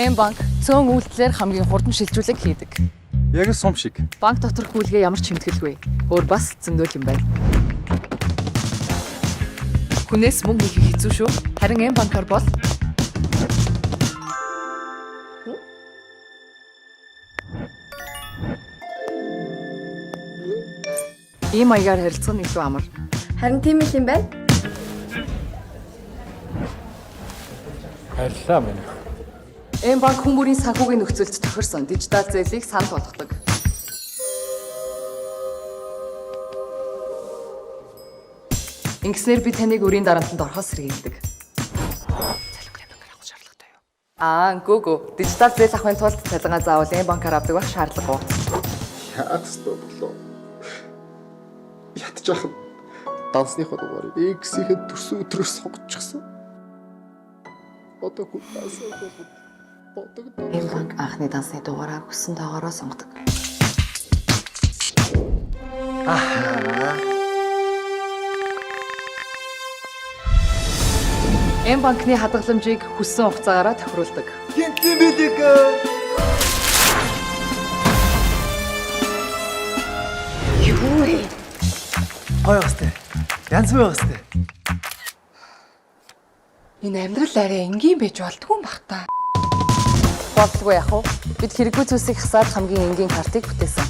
Эм банк цөөн үйлдэлээр хамгийн хурдан шилжүүлэг хийдэг. Яг сум шиг. Банк доторх гүйлгээ ямар ч хэмтгэлгүй. Өөр бас зөндөөл юм байна. Хүнээс мөнгө хийх хэцүү шүү. Харин эм банкар бол ийм маягаар харилцах нь илүү амар. Харин тийм л юм байна. Хайрлаа минь. Эм банк хүмүүрийн санхүүгийн нөхцөлд тохирсон дижитал зээлийг санал болгодог. Ингэснээр би таныг өрийн дарамтанд орохоос сэргийлдэг. Цалингийн банкар авах шаардлагатай юу? Гүг. Дижитал зээл авахын тулд цалингаа заавал эм банкар авдаг байх шаардлагагүй. Яагаад болов? Ятчих дансныхоо дугаарыг X-ийн төрсөн өдрөөс сонгочихсон. Одоо хүлээсээ бодог. Эм банк анхны дансны дугаараа хүссэн тоогоороо сонгодог. Эм банкны хадгаламжийг хүссэн хугацаагаараа тохируулдаг. Хинтэн билэг. Юу вэ? Хоёростой. Янз бүростой. Энэ амьдрал арай энгийн байж болдгүй юм бах та. Болдгоо яах вэ? Бид хэрэггүй зүйлсийг хасаад хамгийн энгийн картыг бүтээсэн.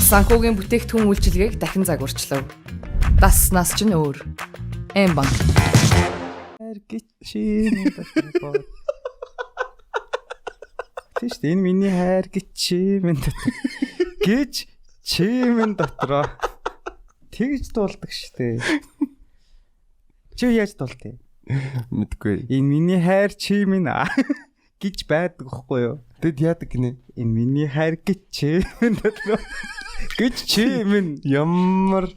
Санхүүгийн бүтээгдэхүүн үйлчилгээг дахин загварчлав. Даснаас ч өөр. Эм банк. Тийш энэ миний хайр гिचимэн гэж чимэн дотроо тэгж дуулдаг штэ. Чи яаж дуултыг? Мэдгүй. Энэ миний хайр чимэн гэж байдаг байхгүй юу? Тэд яадаг гинэ? Энэ миний хайр гिचимэн дотроо гэж чимэн Ямар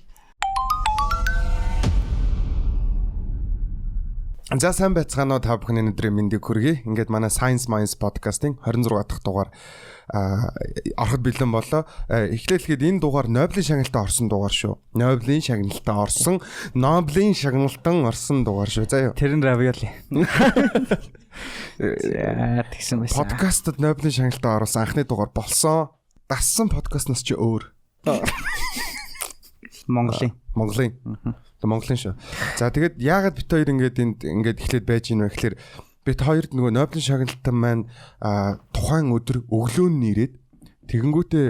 За сайн байцгаана уу та бүхний өдрийн мэндийг хүргэе. Ингээд манай Science Mayanс подкастын 26 дахь дугаар ороход бэлэн боллоо. Эхлээлгээд энэ дугаар Нобелийн шагналтанд орсон дугаар шүү. Нобелийн шагналтанд орсон дугаар шүү. За юу. Тэр нь равиоли. Тэгсэн байсан. Подкастад Нобелийн шагналтанд оруулсан анхны дугаар болсон. Дассан подкастнаас ч өөр. Монголын шүү. За тэгээд яагаад бит хоёр ингээд эхлээд байж ийн вэ гэхээр бит хоёрд нөгөө Нобелийн шагналтан маань тухайн өдөр өглөө нь ирээд тэгэнгүүтээ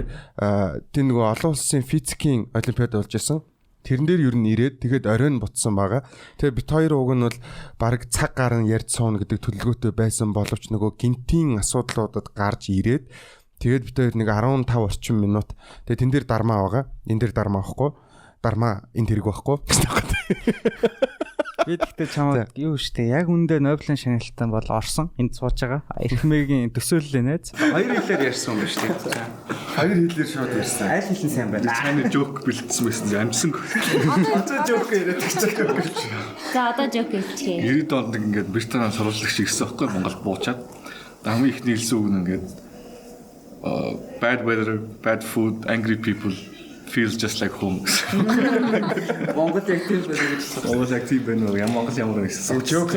тийм нөгөө олон улсын физикийн олимпиад болж исэн. Тэрэн дээр ер нь ирээд тэгээд оройн бутсан байгаа. Тэгээд бит хоёр уг нь бол баг цаг гарan ярьж суuna гэдэг төлөвлөгөөтэй байсан боловч нөгөө гинтийн асуудлуудад гарч ирээд тэгээд бит хоёр нэг 15 орчим минут тэгээд тэн дээр дармаа байгаа. Энэ дээр дармаа авахгүй. Дармаа энэ тэрэг байхгүй. Би тэгтээ чамд юу штэ яг үндэ Нобелийн шагналтанд бол орсон. Энд сууж байгаа. Эрхэмээгийн төсөөллөө найз. Хоёр хэлээр ярьсан юм ба штэ. Хоёр хэлээр шууд ярьсан. Аль хэлэн сайн байна? Чайны жоок бэлдсэн байсан. Амжсан. Одоо жоок яриад гэж. За одоо жоок хэлчихье. 90-д онд ингээд Британийн сурвалжлагч ирсэн байхгүй Монголд буучаад. Хамгийн их нийлсэн үг нь ингээд bad weather, bad food, angry people feels just like home. Монгол яг тийм байдаг гэж байна. Монгол яг тийм байна уу? Монгол ямар байсан? Жоок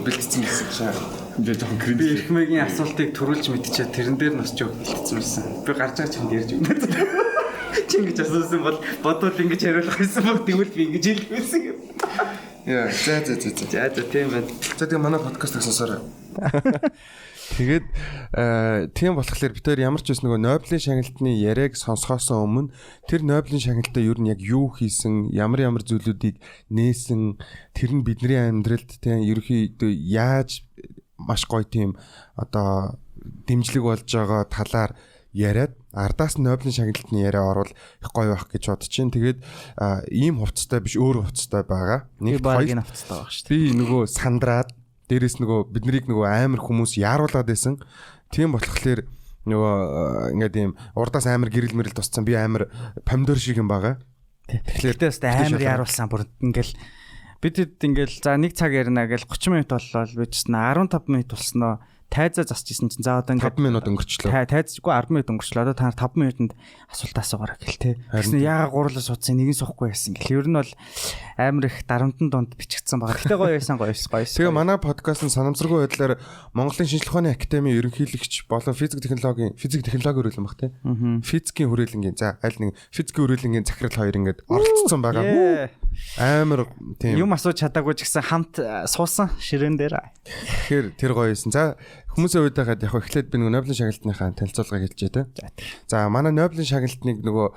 бэлдсэн гэсэн чинь. Ингээд жоохон кринж. Би Эрхэмээгийн асуултыг төрүүлж мэдчихээ тэрэн дээр нас жоок бэлтгэсэн байсан. Би гарч байгаа чамд ярьж өгнө. Чи ингэж асуусан бол бодвол ингэж хариулах байсан бол тэгвэл би ингэж хэлэх байсан юм. Яа, за Тийм байна. За тэгээ манай подкаст сонсоорой. Тэгээд тийм болохоор бид хоёр ямар ч байсан нөгөө Нобелийн шагналтны яриаг сонсохоос өмнө тэр Нобелийн шагналтаа ер нь яг юу хийсэн, ямар зүйлүүдийг нээсэн, тэр нь бидний амьдралд тийм ерөөхдөө яаж маш гоё тийм одоо дэмжлэг болж байгаа талаар яриад ардаас Нобелийн шагналтны яриа орвол их гоё байх гэж бодож чинь. Тэгээд ийм хувцастай биш өөр хувцастай байгаа. Нэг хоёр хувцастай байгаа шүү дээ. Би нөгөө сандраад дээрээс нөгөө биднийг нөгөө амар хүмүүс яаруулад байсан. Тийм болохоор нөгөө ингээд ийм урдаас амар гэрэл мэрэл тусцсан. Би амар помидор шиг юм байгаа. Тэгэхээр амар яаруулсан бүр ингээл бид ингээл за нэг цаг ярина гэл 30 минут боллоо би ч 15 минут болсноо тайзаа засчихсан чинь за одоо ингээд 5 минут өнгөрчлөө. Тайзгүй 10 минут өнгөрчлөө. Одоо та 5 минутанд асуулт асуугаарай гэл те. Тэгсэн яага гурлаа суудсан нэгэн суухгүй байсан гэл. Ер нь бол амар их дарамтан донд бичигдсэн байгаа. Гэтэ гоё байсан. Тэгээ манай подкастын санамсаргүй байдлаар Монголын шинжлэх ухааны академийн ерөнхийлөгч болон физик технологийн хүрээлэн баг те. Физикийн хүрээлэнгийн за аль нэг физикийн хүрээлэнгийн захирал хоёр ингээд оролцсон байгаа. Амар тийм юм асууж чадаагүй ч гэсэн хамт суусан ширээн дээр. Тэгэхээр тэр гоё байсан. За хүмүүсийн үед байгаад яг эхлээд би нөгөө Нобелийн шагналтныхаа танилцуулгыг хэлжээ те. За манай Нобелийн шагналтныг нөгөө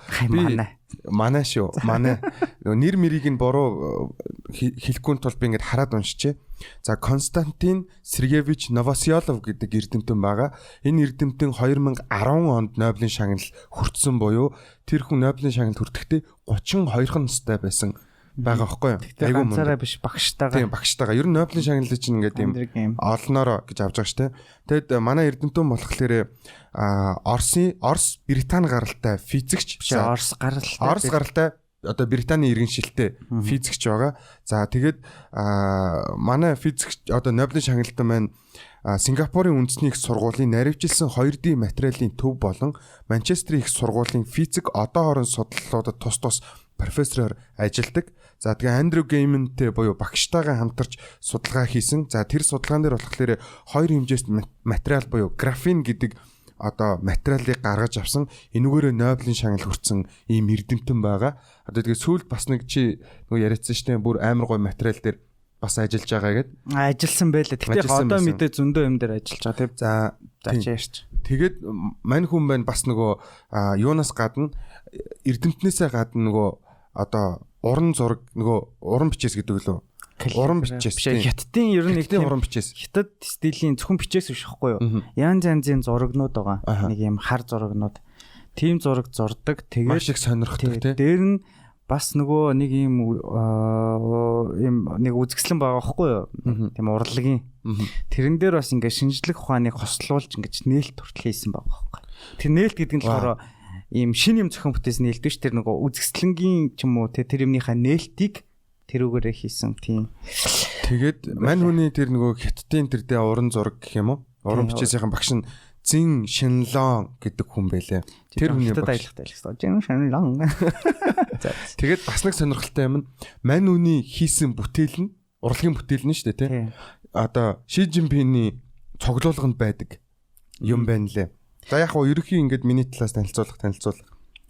манай шүү. Манай нөгөө нэр мэрийг нь буруу хэлэхгүй тул би ингээд хараад уншчихъя. За Константин Сергеевич Новосиолов гэдэг эрдэмтэн байгаа. Энэ эрдэмтэн 2010 онд Нобелийн шагнал хүртсэн буюу тэр хүн Нобелийн шагнал хүртэхдээ 32 настай байсан байгаа байхгүй юу? Айгуу ганцаараа биш багштайгаа. Тийм багштайгаа. Ер нь Нобелийн шагналыг чинь ингээд юм олноороо гэж авч байгаа штэ. Тэгэд манай эрдэмтэн болохоор Орос Британи гаралтай физикч. Орос гаралтай одоо Британий иргэншилтэй физикч байгаа. За тэгээд манай физикч одоо Нобелийн шагналтан маань Сингапурын үндэсний их сургуулийн наривчилсан 2D материалын төв болон Манчестерийн их сургуулийн физик одоо хооронд судлалуудад тус профессороор ажилладаг. За тэгээ Андрю Геймэнтэй буюу багштайгаа хамтарч судалгаа хийсэн. За тэр судалгаан дээр болохоор хоёр хэмжээст материал буюу графин гэдэг одоо материалыг гаргаж авсан. Энүүгээрээ Нобелийн шагнал хүртсэн ийм эрдэмтэн байгаа. Одоо тэгээ сүүлд бас нэг чи нөгөө яриадсан штэ бүр амар гой материал дээр бас ажиллаж байгаа гэдэг. Ажилласан байлаа. Тэгтээ одоо мэдээ зөндөө юм дээр ажиллаж байгаа тийм. За чааш. Тэгээд мань хүн байна бас нөгөө юунаас гадна эрдэмтнээсээ гадна нөгөө одоо уран зураг нөгөө уран бичээс гэдэг лөө. Уран бичээс. Хятадын ер нь нэг тийм уран бичээс. Хятад стилийн зөвхөн бичээс биш байхгүй юу? Янз янзын зурагнууд байгаа. Нэг юм хар зурагнууд. Тим зураг зурдаг. Тэгээд маш их сонирхдаг тийм. Дээр нь бас нөгөө нэг юм нэг үзэсгэлэн байгаа байхгүй юу? Тийм урлагийн. Тэрэн дээр бас ингээд шинжлэх ухааныг хослуулж ингээд нээлт хүртэл хийсэн байгаа байхгүй. Тэр нээлт гэдэг нь болохоор ийм шин юм зохион бүтээсэн нээлт биш. Тэр нөгөө үзэсгэлэнгийн ч юм уу тэр юмныхаа нээлтийг тэрүүгээрээ хийсэн тийм. Тэгээд мань хүний тэр нөгөө хятадын тэр дэ уран зураг гэх юм уу? Уран бичээсийн багш нь Зин Шинлон гэдэг хүн байлээ. Тэр хүний багш ажилладаг. Зин Шинлон. Тэгээд бас нэг сонирхолтой юм нь мань хүний хийсэн бүтээл нь урлагийн бүтээл нь шүү дээ тийм. Одоо Ши Жинпиний цоглуулганд байдаг юм байна лээ. За яг хоо ерөнхий ингээд миний талаас танилцуулах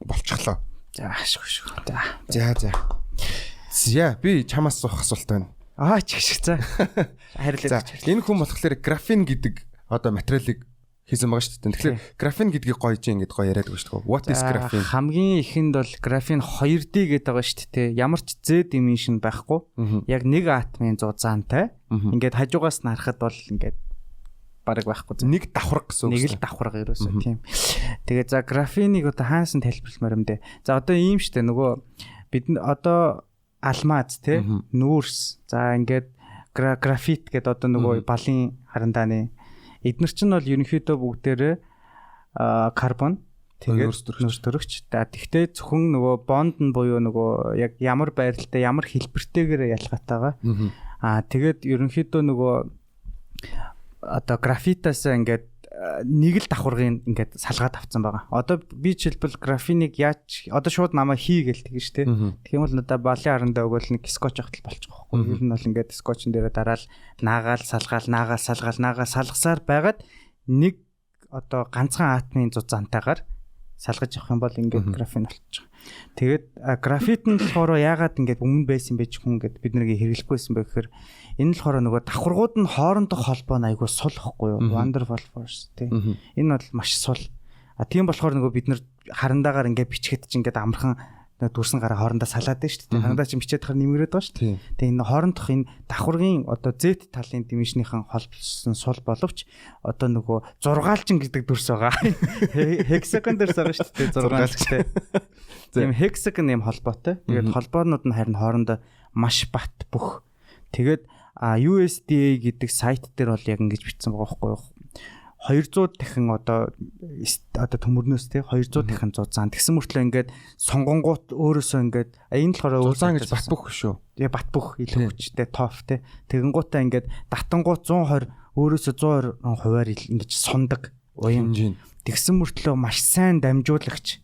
болчихлоо. За ашгүй. За. За би чамаас суух асуулт байна. Чиг за. Харилаа. Энэ хүн болохоор графин гэдэг одоо материалыг хийсэн байгаа шүү дээ. Тэгэхээр графин гэдгийг гоё чинь ингээд гоё яриад байгаа шүү дээ. What is graphene? Хамгийн ихэнд бол графин 2D гэдэг байгаа шүү дээ. Ямар ч Z dimension байхгүй. Яг нэг атомын зузаантай. Ингээд хажуугаас нь харахад бол ингээд бараг байхгүй. Нэг давхарга гэсэн үг. Нэг л давхарга ерөөсөө тийм. Тэгээ за графиныг одоо хаанаас нь тайлбарламаар юм бэ? За одоо ийм шүү дээ. Нөгөө бид одоо алмаз тий нүүрс. За ингээд графит гэдэг одоо нөгөө балын харандааны эднэр чинь бол ерөнхийдөө бүгдээрээ карбон тэгээд нүүрс төрөгч. Тэгтээ зөвхөн нөгөө бонд нь буюу нөгөө яг ямар байралтай ямар хэлбэртэйгээр ялгаатайгаа. Тэгээд ерөнхийдөө нөгөө одоо графитаас ингээд нэг л давхаргын ингээд салгаад авцсан байгаа. Одоо би жишээлбэл графиныг яаж одоо шууд намаа хий гээл тэгэн штэ. Тэгэх юм бол надаа балын харандаа өгөөл нэг скотч ахтал болчих واخгүй. Ер нь бол ингээд скотчн дээрээ дараал наагаал салгасаар байгаад нэг одоо ганцхан атомын зузаантайгаар салгаж авах юм бол ингээд графин болчих. Тэгээд графит нь болохоор яагаад ингээд өмнө байсан бэ ч хүн ингээд бид нэрийг хэрэглэхгүйсэн бэ гэхээр энэ л болохоор нөгөө давхаргууд нь хоорондох холбоо нь айгүй сул ихгүй юу? Wonderful force тийм. Энэ бол маш сул. Тийм болохоор нөгөө бид нар харандаагаар ингээд бичгэд чинь ингээд амархан дүрсэн гараа хоорондоо салаад байна шүү дээ. Харандаа чинь бичээд хахаар нэмгэрээд байгаа шүү дээ. Тэгээ энэ хоорондох энэ давхаргын одоо Z талын димишнийхэн холбосон сул боловч одоо нөгөө зургаалчин гэдэг дүрс байгаа. Hexagon дүрс байгаа шүү дээ. Зургаалчтай. Тийм hexagon юм холбоотой. Тэгээд холбоонууд нь харин хоорондоо маш бат бүх. Тэгээд USDA гэдэг сайт дээр бол яг ингэж бичсэн байгаа байхгүй юу? 200 дахин одоо төмөрнөөс те 200 дахин зузаан тэгсэн мөртлөө ингээд сонгонгууд өөрөөсөө ингээд энэ болохоор зузаан гэж бат бүх шүү. Тэгээ бат бүх илүү хүчтэй топ те тэгэнгуутаа ингээд датангууд 120 өөрөөсөө 100% ингэж сундаг уян. Тэгсэн мөртлөө маш сайн дамжуулагч.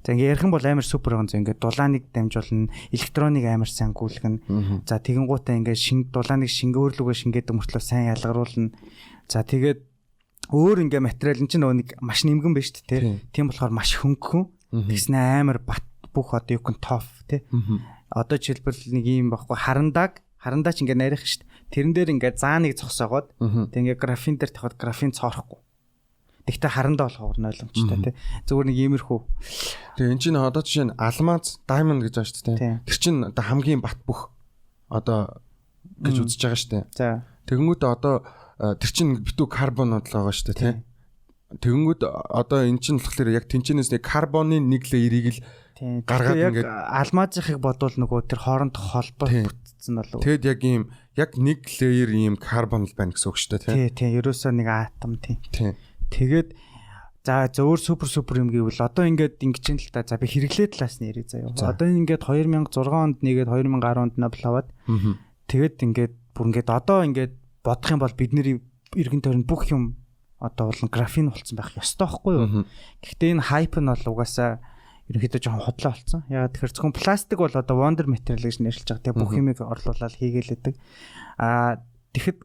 За ингээ ярих юм бол амар супер гонц ингээ дулааныг дамжуулна, электроник амар сайн гүйлгэнэ. За тэгэн гутаа ингээ дулааныг өөрлөгөө шингээдэг мөртлөө сайн ялгаруулна. За тэгээд өөр ингээ материал чинь нэг маш нэмгэн байна шүү дээ. Тийм болохоор маш хөнгөн. Тэгснэ амар бат бүх одоо юу гэн тоф тий. Одоо жишээлбэл нэг юм баггүй харандаа ч ингээ нарийнх шүү дээ. Тэрэн дээр ингээ зааныг зогсоогоод тэг ингээ графин дээр тавихад графин цоорохгүй. Тэгтээ харандаа болохоор нойломжтой тий. Зүгээр нэг иймэрхүү. Тэгээ эн чинь одоо жишээ нь алмаз, diamond гэж байна шүү дээ. Тэр чинь одоо хамгийн бат бүх одоо гэж үзэж байгаа шүү дээ. За. Тэгэнгүүт одоо тэр чинь битүү карбонууд л байгаа шүү дээ тий. Тэгэнгүүт одоо эн чинь болохоор яг тэнцэнээс нэг карбоны нэг леерийг л гаргаад ингээд алмазынхыг бодвол нөгөө тэр хоорондох холбоо бүтцэн болов. Тэгэд яг ийм яг нэг леер ийм карбон л байна гэсэн үг шүү дээ тий. Тий, ерөөсөө нэг атом тий. Тэгээд за өөр супер юм гэвэл одоо ингээд ингэж юм л та. За би хэрэглээ талаас нь ярив заяа. Одоо ингээд 2006 онд нэгээд 2010 онд Нобель аваад тэгээд ингээд бүр ингээд одоо ингээд бодох юм бол бидний эргэн тойронд бүх юм одоо бол графин болсон байх ёстой байхгүй юу? Гэхдээ энэ хайп нь бол угаасаа ерөнхийдөө жоохон хотлоо болсон. Ягаад тэгэхээр зөвхөн пластик бол одоо wonder material гэж нэрлэж байгаа. Тэгээ бүх юмыг орлуулаад хийгээлэдэг. Тэгэхэд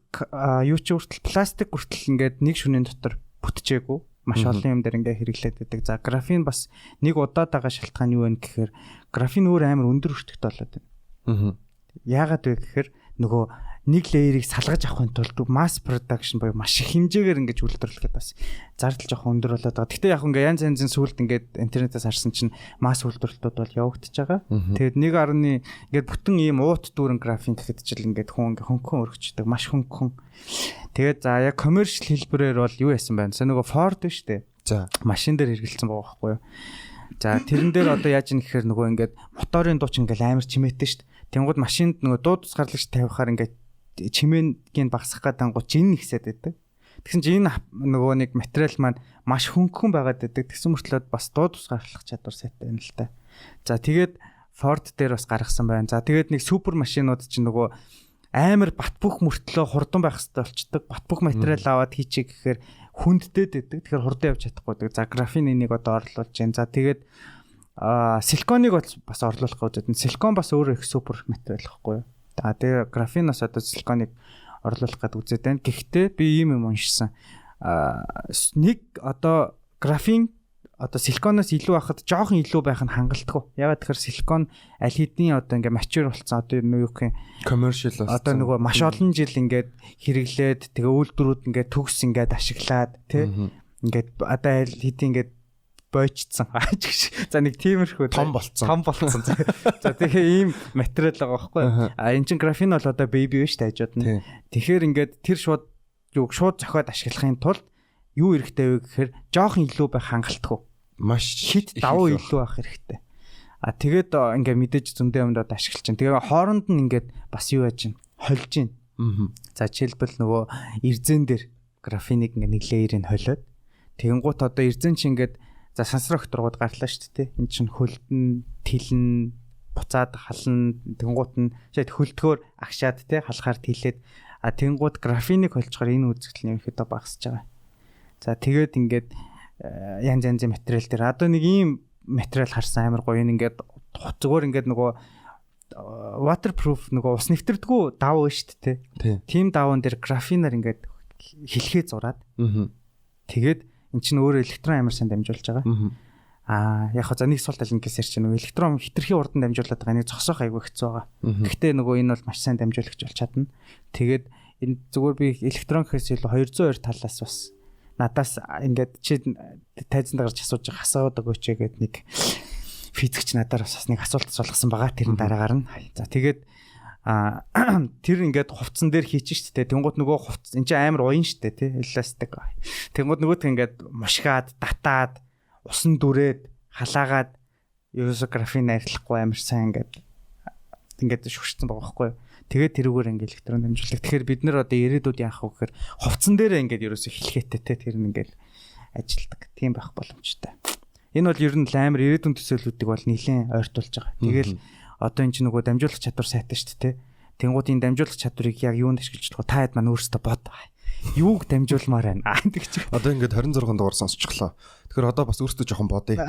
юу ч хүртэл пластик хүртэл ингээд нэг шөнийн дотор бүтчихээгүй. Маш олон юм дээр ингээ хэрэглээд байдаг. За графин бас нэг удаад байгаа шалтгаан юу вэ гэхээр графин өөр амар өндөр өртөгтэй болоод байна. Яагаад вэ гэхээр нөгөө нэг леерийг салгаж авахын тулд mass production буюу маш их хэмжээгээр ингэж үйлдвэрлэхэд бас зардал жоохон өндөр болоод байгаа. Гэхдээ яг ингээ янз янзын сүлд ингээд интернетээс харсан чинь масс үйлдвэрлэлтүүд бол явагдаж байгаа. Тэгээд ингээд бүтэн ийм уут дүүрэн графин гэхэд ч л ингээд хүн ингээ хөнгөн өргөждөг, маш хөнгөн. Тэгээд за яг commercial хэлбэрээр бол юу яасан байна? Нөгөө Ford шүү дээ. За машин дээр хэрэгэлсэн байгаа байхгүй юу? За тэрэн дээр одоо яаж юм гэхээр нөгөө ингээд моторын дууч ингээл амар чимээтэй шүү дээ. Тэнгууд машинд нөгөө дуу тусгаарлагч тавихаар ингээд чимээгийн багасгах гэдэг ангууд жин ихсээд байдаг. Тэгсэн чинь энэ нөгөө нэг материал маань маш хөнгөн байгаад байдаг. Тэгсэн мөртлөө бас дуу тусгаарлах чадвар сайтай байна л та. За тэгээд Ford дээр бас гаргасан байна. За тэгээд нэг супер машинууд чинь нөгөө амар бат бүх мөртлөө хурдан байх хэрэгтэй болчдөг. Бат бүх материал аваад хийчихээ гэхээр хүнддээд байдаг. Тэгэхээр хурдан явж чадахгүй. За графин энийг одоо орлуулж байна. За тэгээд силиконыг бас орлуулах гэж байна. Силикон бас өөрөө их супер материал байхгүй юу? Тэгээ графинаас одоо силиконыг орлуулах гэдэг үзээд байна. Гэхдээ би ийм юм уншсан. Нэг одоо графин одоо силиконоос илүү байхад жоохон илүү байх нь хангалттай. Ягаад тэгэхээр силикон аль хэдийн одоо ингээ mature болсон одоо юу гэх юм commercial болсон. Одоо нөгөө маш олон жил ингээд хэрэглээд тэгээ үйлдвэрүүд ингээд төгс ингээд ашиглаад тий ингээд одоо аль хэдийн ингээд бойчсон. За нэг тиймэрхүү том болцсон. За тэгэхээр ийм материал байгаа байхгүй. Энд чин графин бол одоо baby биш таажууд нь. Тэгэхээр ингээд тэр шууд зохиод ашиглахын тулд юу хэрэгтэй вэ гэхээр жоохон илүү байх хангалттай. Маш хит давуу илүү байх хэрэгтэй. Тэгээд ингээд мэдээж зөндөө юмдад ашиглаж чинь. Тэгээ хооронд нь ингээд бас юу яаж чинь холж чинь. За жишээлбэл нөгөө эрзэн дээр графиныг ингээд нэг леерийг холиод тэгэнгუთ одоо эрзэн чинь ингээд за сансар окторгууд гарлаа шүү дээ. Энд чинь хөлдөн, тэлэн, буцаад хална, тэгэнгუთ нь шийд хөлдгөөр агшаад те халахаар тэлээд тэгэнгуთ графиныг холцохоор энэ үзэгдэл нь ерөөхдөө багасж байгаа. За тэгээд ингээд янз янзын материал дээр одоо нэг ийм материал харсан амар гоё ингээд зүгээр ингээд нөгөө waterproof нөгөө ус нэвтрдэггүй давуу шүү дээ. Тийм давуун дээр графинаар ингээд хэлхээ зураад. Тэгээд эн чинь өөрөө электрон амар сайн дамжуулж байгаа. Яг хоо за нэг сул талынхээс ярьж нөгөө электрон хитрхийн урдан дамжуулаад байгаа нэг зогсоох айгүй хэцүү байгаа. Гэхдээ нөгөө энэ бол маш сайн дамжуулагч болж чадна. Тэгээд энэ зүгээр би электронхээс илүү 202 талаас бас надаас ингээд чи тайзан дарж асууж асууад өгөөч гэдэг нэг физикч надаар бас нэг асуулт асуулгасан байгаа. Тэрэн дараагаар нь. За тэгээд тэр ингээд хувцсан дээр хийчих шүү дээ. Тэнгууд нөгөө хувц энэ чинь амар уян шүү дээ тий. Эластик. Тэнгууд нөгөөт ингээд мушгаад, татаад, усан дүрээд, халаагаад ерөөсө графин арилахгүй амар сайн ингээд шүрчсэн байгаа байхгүй юу? Тэгээд тэрүүгээр ингээд электрон дамжуулдаг. Тэгэхээр бид нар одоо ирээдүйд яах вэ гэхээр хувцсан дээрээ ингээд ерөөсө хэлхээтэй те тэр нь ингээд ажилдаг. Тийм байх боломжтой. Энэ бол ер нь амар ирээдүйн төсөөллүүдийг бол нэлээд ойртуулж байгаа. Тэгэл одоо энэ чинь нөгөө дамжуулах чадвар сайтай шүү дээ те. Тэнгуудын дамжуулах чадварыг яг юунд ашиглаж болох та хэд маань өөрсдөө бод. Юуг дамжуулмаар байна. Тэгчих. Одоо ингээд 26 дугаар сонсчихлоо. Тэгэхээр одоо бас өөртөө жоохон бодъё.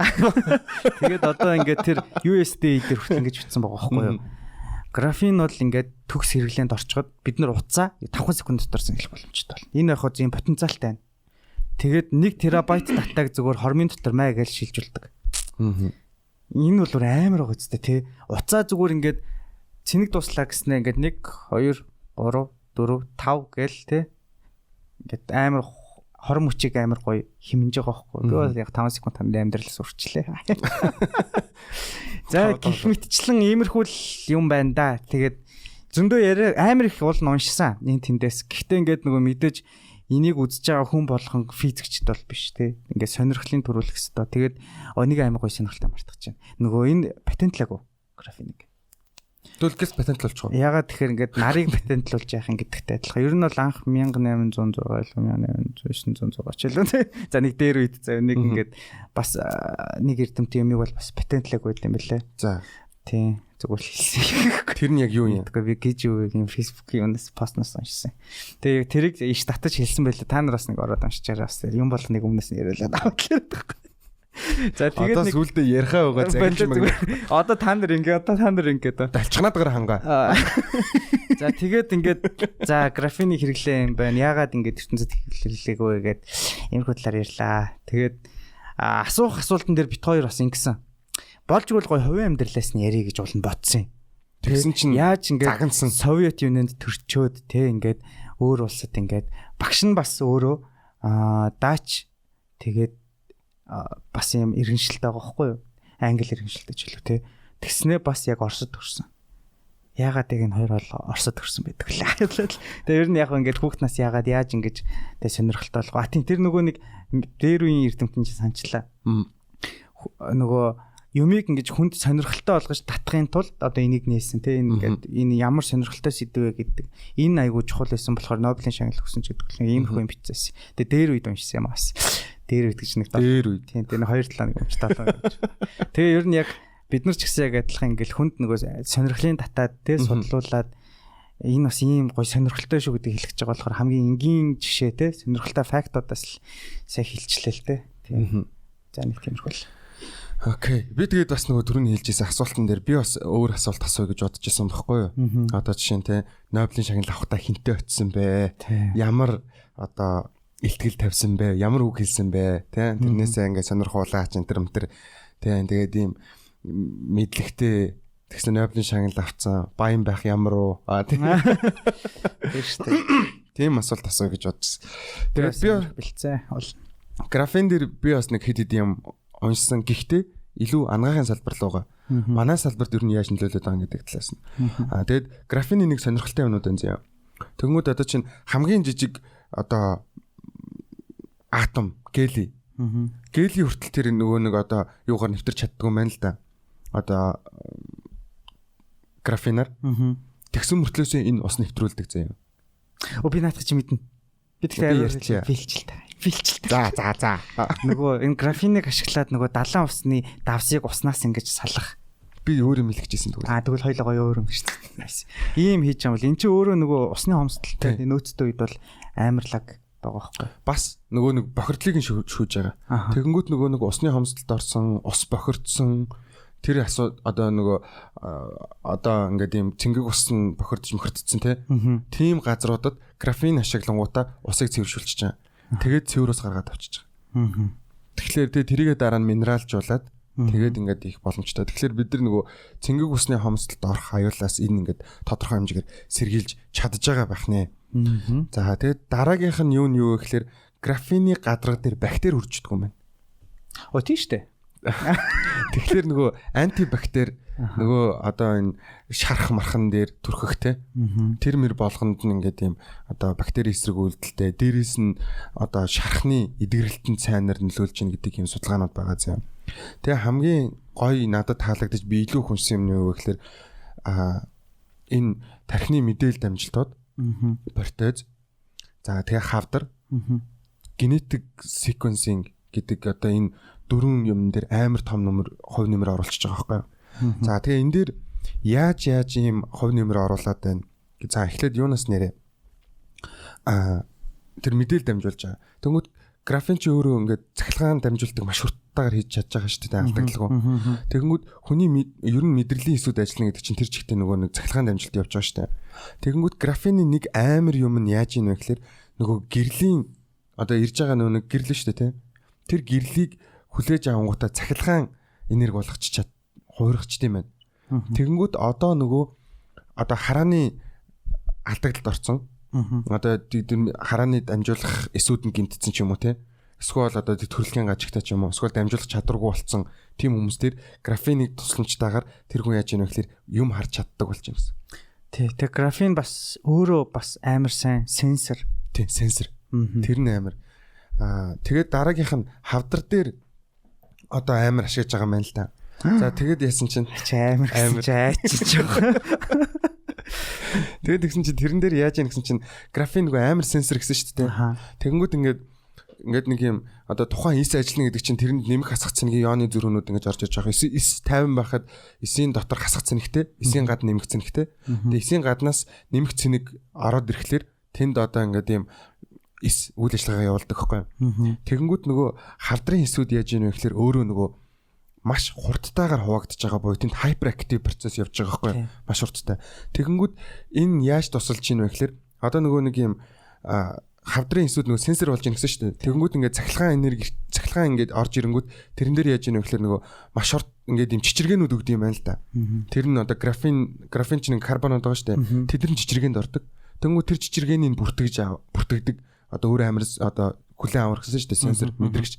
Тэгээд одоо ингээд тэр USD дээр хүртэл ингэж бичсэн байгаа байхгүй юу? Графин бол ингээд төгс хэрэглээнд орчход бид нар утсаа 5 секунд дотор сэнгэлэх боломжтой байна. Энэ яг хөө зин потенциалтай байна. Тэгээд 1 терабайт датаг зөвхөн хормын дотор маа гэж шилжүүлдэг. Энэ бол амар байгаа ч тий. Уцаа зүгээр ингээд цэник дуслаа гэснээр ингээд 1 2 3 4 5 гээл тий. Ингээд амар хором хүчийг амар гоё хэмнэж байгаа байхгүй. Би бол яг 5 секунд танд амьдралаас урчлээ. За гих мэтчлэн иймэрхүү юм байна да. Тэгээд зөндөө яриа амар их уул уншсан энэ тэндээс. Гэхдээ ингээд нөгөө мэдээж энийг үзэж байгаа хүн болгон физикчд бол биш те. Ингээд сонирхлын төрүүлэх хэвээр. Тэгээд нэг амар гоё сонирхолтой мартах чинь. Нөгөө энэ патентлаагүй графиник. Төлгөөс патентлуулчих. Ягаад тэгэхээр ингээд нарыг патентлуулж яахын гэдэгтэй адилхан. Ер нь бол анх 1806 1809 ч л те. За нэг дээр үед за нэг ингээд бас нэг эрдэмтэн юмыг бол бас патентлаагүй юм бэлээ. За тий зүгээр хэлсэн. Тэр нь яг юу юм? Би гэж юу юм Facebook-ийн юунаас постноос уншсан. Тэгээ тэрийг иш татаж хэлсэн байлаа. Та нараас нэг ороод уншичаараа бас юм бол нэг өмнөөс нь яриулаад авчлаа байхгүй. За тэгээд нэг сүулдэ ярихаа байгаа загинч мэг. Одоо та нар ингээд далчхнаагаар хангаа. За тэгээд ингээд за графины хэрэглээ юм байна. Яагаад ингээд ертөнцид хэрэглээгүй гэгээд иймэрхүү талаар ярьлаа. Тэгээд асуултан дээр бит хоёр бас ингэсэн. Болж игэл гоё хувийн амьдралаас нь ярих гэж болно бодсон юм. Тэгсэн чинь яаж ингээд загнасан Совет Юнианд төрчөөд те ингээд өөр улсад ингээд багш нь бас өөрөө даач тэгээд бас юм иргэншилтэй байгаа байхгүй юу? Англи иргэншилтэй ч үлээ те. Тэгснээ бас яг Оросд төрсэн. Яагаад яг энэ хоёр бол Оросд төрсэн байдаг лээ. Тэгээ ер нь яг ингээд хүүхднаас яагаад яаж ингэж тэ сонирхолтой болох. Тэр нөгөө нэг дээр үеийн эрдэмтэн чинь санчлаа. Нөгөө юмыг ингэж хүнд сонирхолтой болгож татахын тулд одоо энийг нээсэн те энэ ингээд энэ ямар сонирхолтой сэдвэ гэдэг. Энэ айгуу чухал байсан болохоор Нобелийн шагнал өгсөн ч гэдэг л ийм их юм бичсэн. Тэгээ дээр үед уншсан юм аас. Дээр үед гэж нэг дээр үед тийм тэр 2 талаа нэг унштай байна гэж. Тэгээ ер нь яг бид нар ч гэсэн яг адилхан ингээл хүнд нөгөө сонирхлын татаад те судлуулад энэ бас ийм гоё сонирхолтой шүү гэдэг хэлчихэж байгаа болохоор хамгийн энгийн жишээ те сонирхолтой фактуудаас л сайн хэлчлээ л те. Тийм. За нэг тиймэрхүү л. Окей. Би тэгээд бас нөгөө түрүүний хэлжсэн асуултан дээр би бас өөр асуулт асууя гэж бодож байсан байхгүй юу? Одоо жишээ нь те Нобелийн шагнал авахтаа хинтээ очисон бэ? Ямар одоо илтгэл тавьсан бэ? Ямар үг хэлсэн бэ? Тэ тэрнээсээ ингээд сонирхуулаач энэ төр тэгээд ийм мэдлэгтэй тэгсэн Нобелийн шагнал авцсан баян байх ямар уу? Тийм шүү дээ. Тийм асуулт асууя гэж бодож. Тэгээд би бэлцээ бол графин дээр би бас нэг хэд юм уншсан. Гэхдээ илүү анагаахын салбар руугаа. Манай салбарт ер нь яаж нөлөөлөд байгаа гэдэг талаас нь. Тэгээд графины нэг сонирхолтой юмнууд байна зөө. Тэгмүүд одоо чинь хамгийн жижиг одоо атом гели. Гели хүртэл тэр нөгөө нэг одоо юугаар нэвтэрч чаддгүй юм байна л да. Одоо графинаар. Тэгсэн мөртлөөсөө энэ ус нэвтрүүлдэг зөө. Би наадах чи мэднэ. Би тэгэхээр филчилтэй. За. Нөгөө энэ графиныг ашиглаад нөгөө далайн усны давсыг уснаас ингэж салах. Би өөр юм хэлчихсэн тэгвэл. Тэгвэл хоёлоо гоё өөр юм шүү дээ. Ийм хийж байгаа бол эн чинь өөрөө нөгөө усны хомсдолтой нөөцтэй үед бол амарлаг байгаа байхгүй. Бас нөгөө нэг бохирдлыг шүүж байгаа. Тэгэнгүүт нөгөө нэг усны хомсдолд орсон, ус бохирдсон тэр одоо нөгөө одоо ингээд ийм цэнгэг ус нь бохирдсон тийм газруудад графин ашиглангуудаа усыг цэвэршүүлчихэж байгаа. Тэгээд цэврөөс гаргаад авчиж байгаа. Тэгэхээр тэрийгэ дараа нь минералжуулаад тэгээд ингээд их боломжтой. Тэгэхээр бид нар нөгөө цэнгэг усны хомсдолд орох аюулаас энэ ингээд тодорхой хэмжээгээр сэргийлж чадж байгаа байх нэ. За тэгээд дараагийнх нь юу гэхээр графины гадарга дээр бактери үрждэг юм байна. Тийм шүү дээ. Тэгэхээр нөгөө антибактери нөгөө одоо энэ шарах мархан дээр түрхэхтэй тэр мэр болгонд нь ингээд юм одоо бактери эсрэг үйлдэлтэй дээрээс нь одоо шарахны эдгэрэлтэн цайнаар нөлөөлж ийн гэдэг юм судалгаанууд байгаа зэ. Тэгээ хамгийн гоё надад таалагдаж би илүү хүнсэн юм нь юу гэхээр энэ тархины мэдээлэл дамжилтууд протез за тэгээ хавдар генетик секвенсинг гэдэг одоо энэ дөрвөн юм дээр амар том хувь нэмэр оруулчихж байгаа байхгүй юу. За тэгээ энэ дээр яаж ийм хувь нэмэр оруулаад байна. За эхлээд юунаас нэрээ тэр мэдээлэл дамжуулж байгаа. Тэнгүүд графин чи өөрөө ингээд цахилгаан дамжуулдаг маш хурдтайгаар хийж чадж байгаа шүү дээ алдагдлгүй. Тэгэнгүүт хүний ер нь мэдрэлийн эсүүд ажиллана гэдэг чинь тэр чигтээ нөгөө нэг цахилгаан дамжуулалт явж байгаа шүү дээ. Тэгэнгүүт графины нэг амар юм нь яаж ийн вэ гэхээр нөгөө гэрлийн одоо ирж байгаа нөгөө гэрлэн шүү дээ тий. Тэр гэрлийг хүлээж авангуудаа цахилгаан энерги болгоч хуургач тийм байна. Тэгэнгүүт одоо нөгөө одоо харааны алдагдлалд орсон. Одоо харааны дамжуулах эсүүд нь гимтсэн ч юм уу те. Эсвэл одоо төрөлхийн гажигтай ч юм уу. Эсвэл дамжуулах чадваргүй болсон тийм хүмүүс дээр графинийг тусламжтайгаар тэр хүн яаж яах вэ гэхээр юм харж чаддаг болж байна гэсэн. Тий, тэг графин бас өөрөө бас амар сайн сенсор. Тий, сенсор. Тэр нь амар. Тэгээд дараагийнх нь хавдар дээр одоо амар ашиглаж байгаа юм байна л да. За тэгээд яасан чинь амар айчиж байгаа. Тэгээд тэгсэн чинь тэрэн дээр яаж яах гэсэн чинь графин нөгөө амар сенсор гэсэн шүү дээ. Тэгэнгүүт ингээд нэг юм одоо тухайн эс ажиллана гэдэг чинь тэрэнд нэмэх хасах цэнийг ионы зүрхнүүд ингэж орж иж байгаа. Эс 50 байхад эсийн дотор хасах цэнэгтэй, эсийн гад нэмэх цэнэгтэй. Тэгээд эсийн гаднаас нэмэх цэнийг ороод ирэхлээр тэнд одоо ингээд юм эс үйл ажиллагаа явуулдаг байхгүй юу. Тэгэнгүүт нөгөө хавдрын эсүүд яаж ийм вэ гэхээр өөрөө нөгөө маш хурдтайгаар хуваагдж байгаа буюу тэнд хайперактив процесс явж байгаа байхгүй юу. Маш хурдтай. Тэгэнгүүт энэ яаж тусалж ийм вэ гэхээр одоо нөгөө нэг юм хавдрын эсүүд нөгөө сенсор болж ийн гэсэн шүү дээ. Тэгэнгүүт ингээд цахилгаан ингээд орж ирэнгүүт тэрэн дээр яаж ийм вэ гэхээр нөгөө маш хурд ингээд юм чичиргээнүүд өгдөг юм байна л да. Тэр нь одоо графин чинь карбонод байгаа шүү дээ. Тэд нар чичиргээнд ордог. Тэгэнгүүт тэр чичиргээнийг бүртгэдэг одоо өөр амарс одоо хүлэн авах гэсэн шүү дээ сенсор мэдрэгч.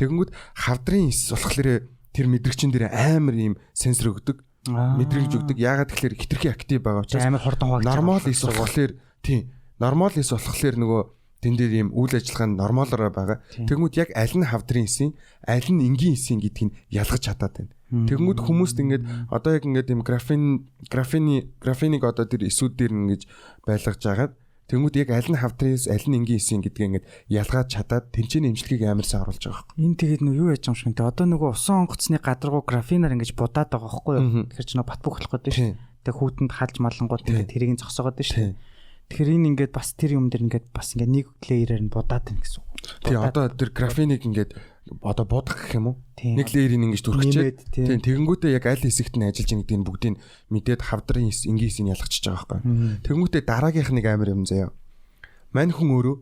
Тэгэнгүүт хавдрын эс болохоор тэр мэдрэгчин дээр амар ийм сенсор өгдөг. Мэдрэгж өгдөг. Яагаад тэгэхээр хитрхи актив байгаа учраас амар хурдан хуваагдаж нормал эс болохоор тийм нормал эс болохоор нөгөө тэн дээр ийм үйл ажиллагаа нь нормалоор байгаа. Тэгэнгүүт яг аль нь хавдрын эсийн аль нь энгийн эсийн гэдгийг ялгаж чадаад байна. Тэгэнгүүт хүмүүст ингээд одоо яг ингээд ийм графинийг одоо тэр эсүүд дээр ингэж байлгаж агаад тэгмүүд яг аль нь хавдрын эс аль нь энгийн эсийн гэдгийг ингээд ялгаж чадаад тэнцэн имжлэгийг амарсан оруулж байгаа юм. Энэ тэгээд нөө юу яж юм шиг те одоо нөгөө усан онгоцны гадаргуу графинаар ингэж будаад байгаа байхгүй юу? Тэгэхээр ч нөө бат бөх болох гэдэг шүү. Тэг хүүтэнд халж малангууд тэгээд тэрийг зогсоогоод шүү. Тэгэхээр энэ ингээд бас тэр юм дээр ингээд бас ингээд нэг леерээр нь будаад байна гэсэн үг. Тий одоо тэр графиныг ингээд одоо будах гэх юм уу? Нэг леерийг ингэж дүрхчээд тий тэгэнгүүтээ яг аль хэсэгт нь ажиллаж байгаа гэдгийг бүгдийг мэдээд хавдрын энгийн эсийг ялгачихж байгаа байхгүй. Тэгэнгүүтээ дараагийнх нэг амар юм заяа. Мань хүн өөрөө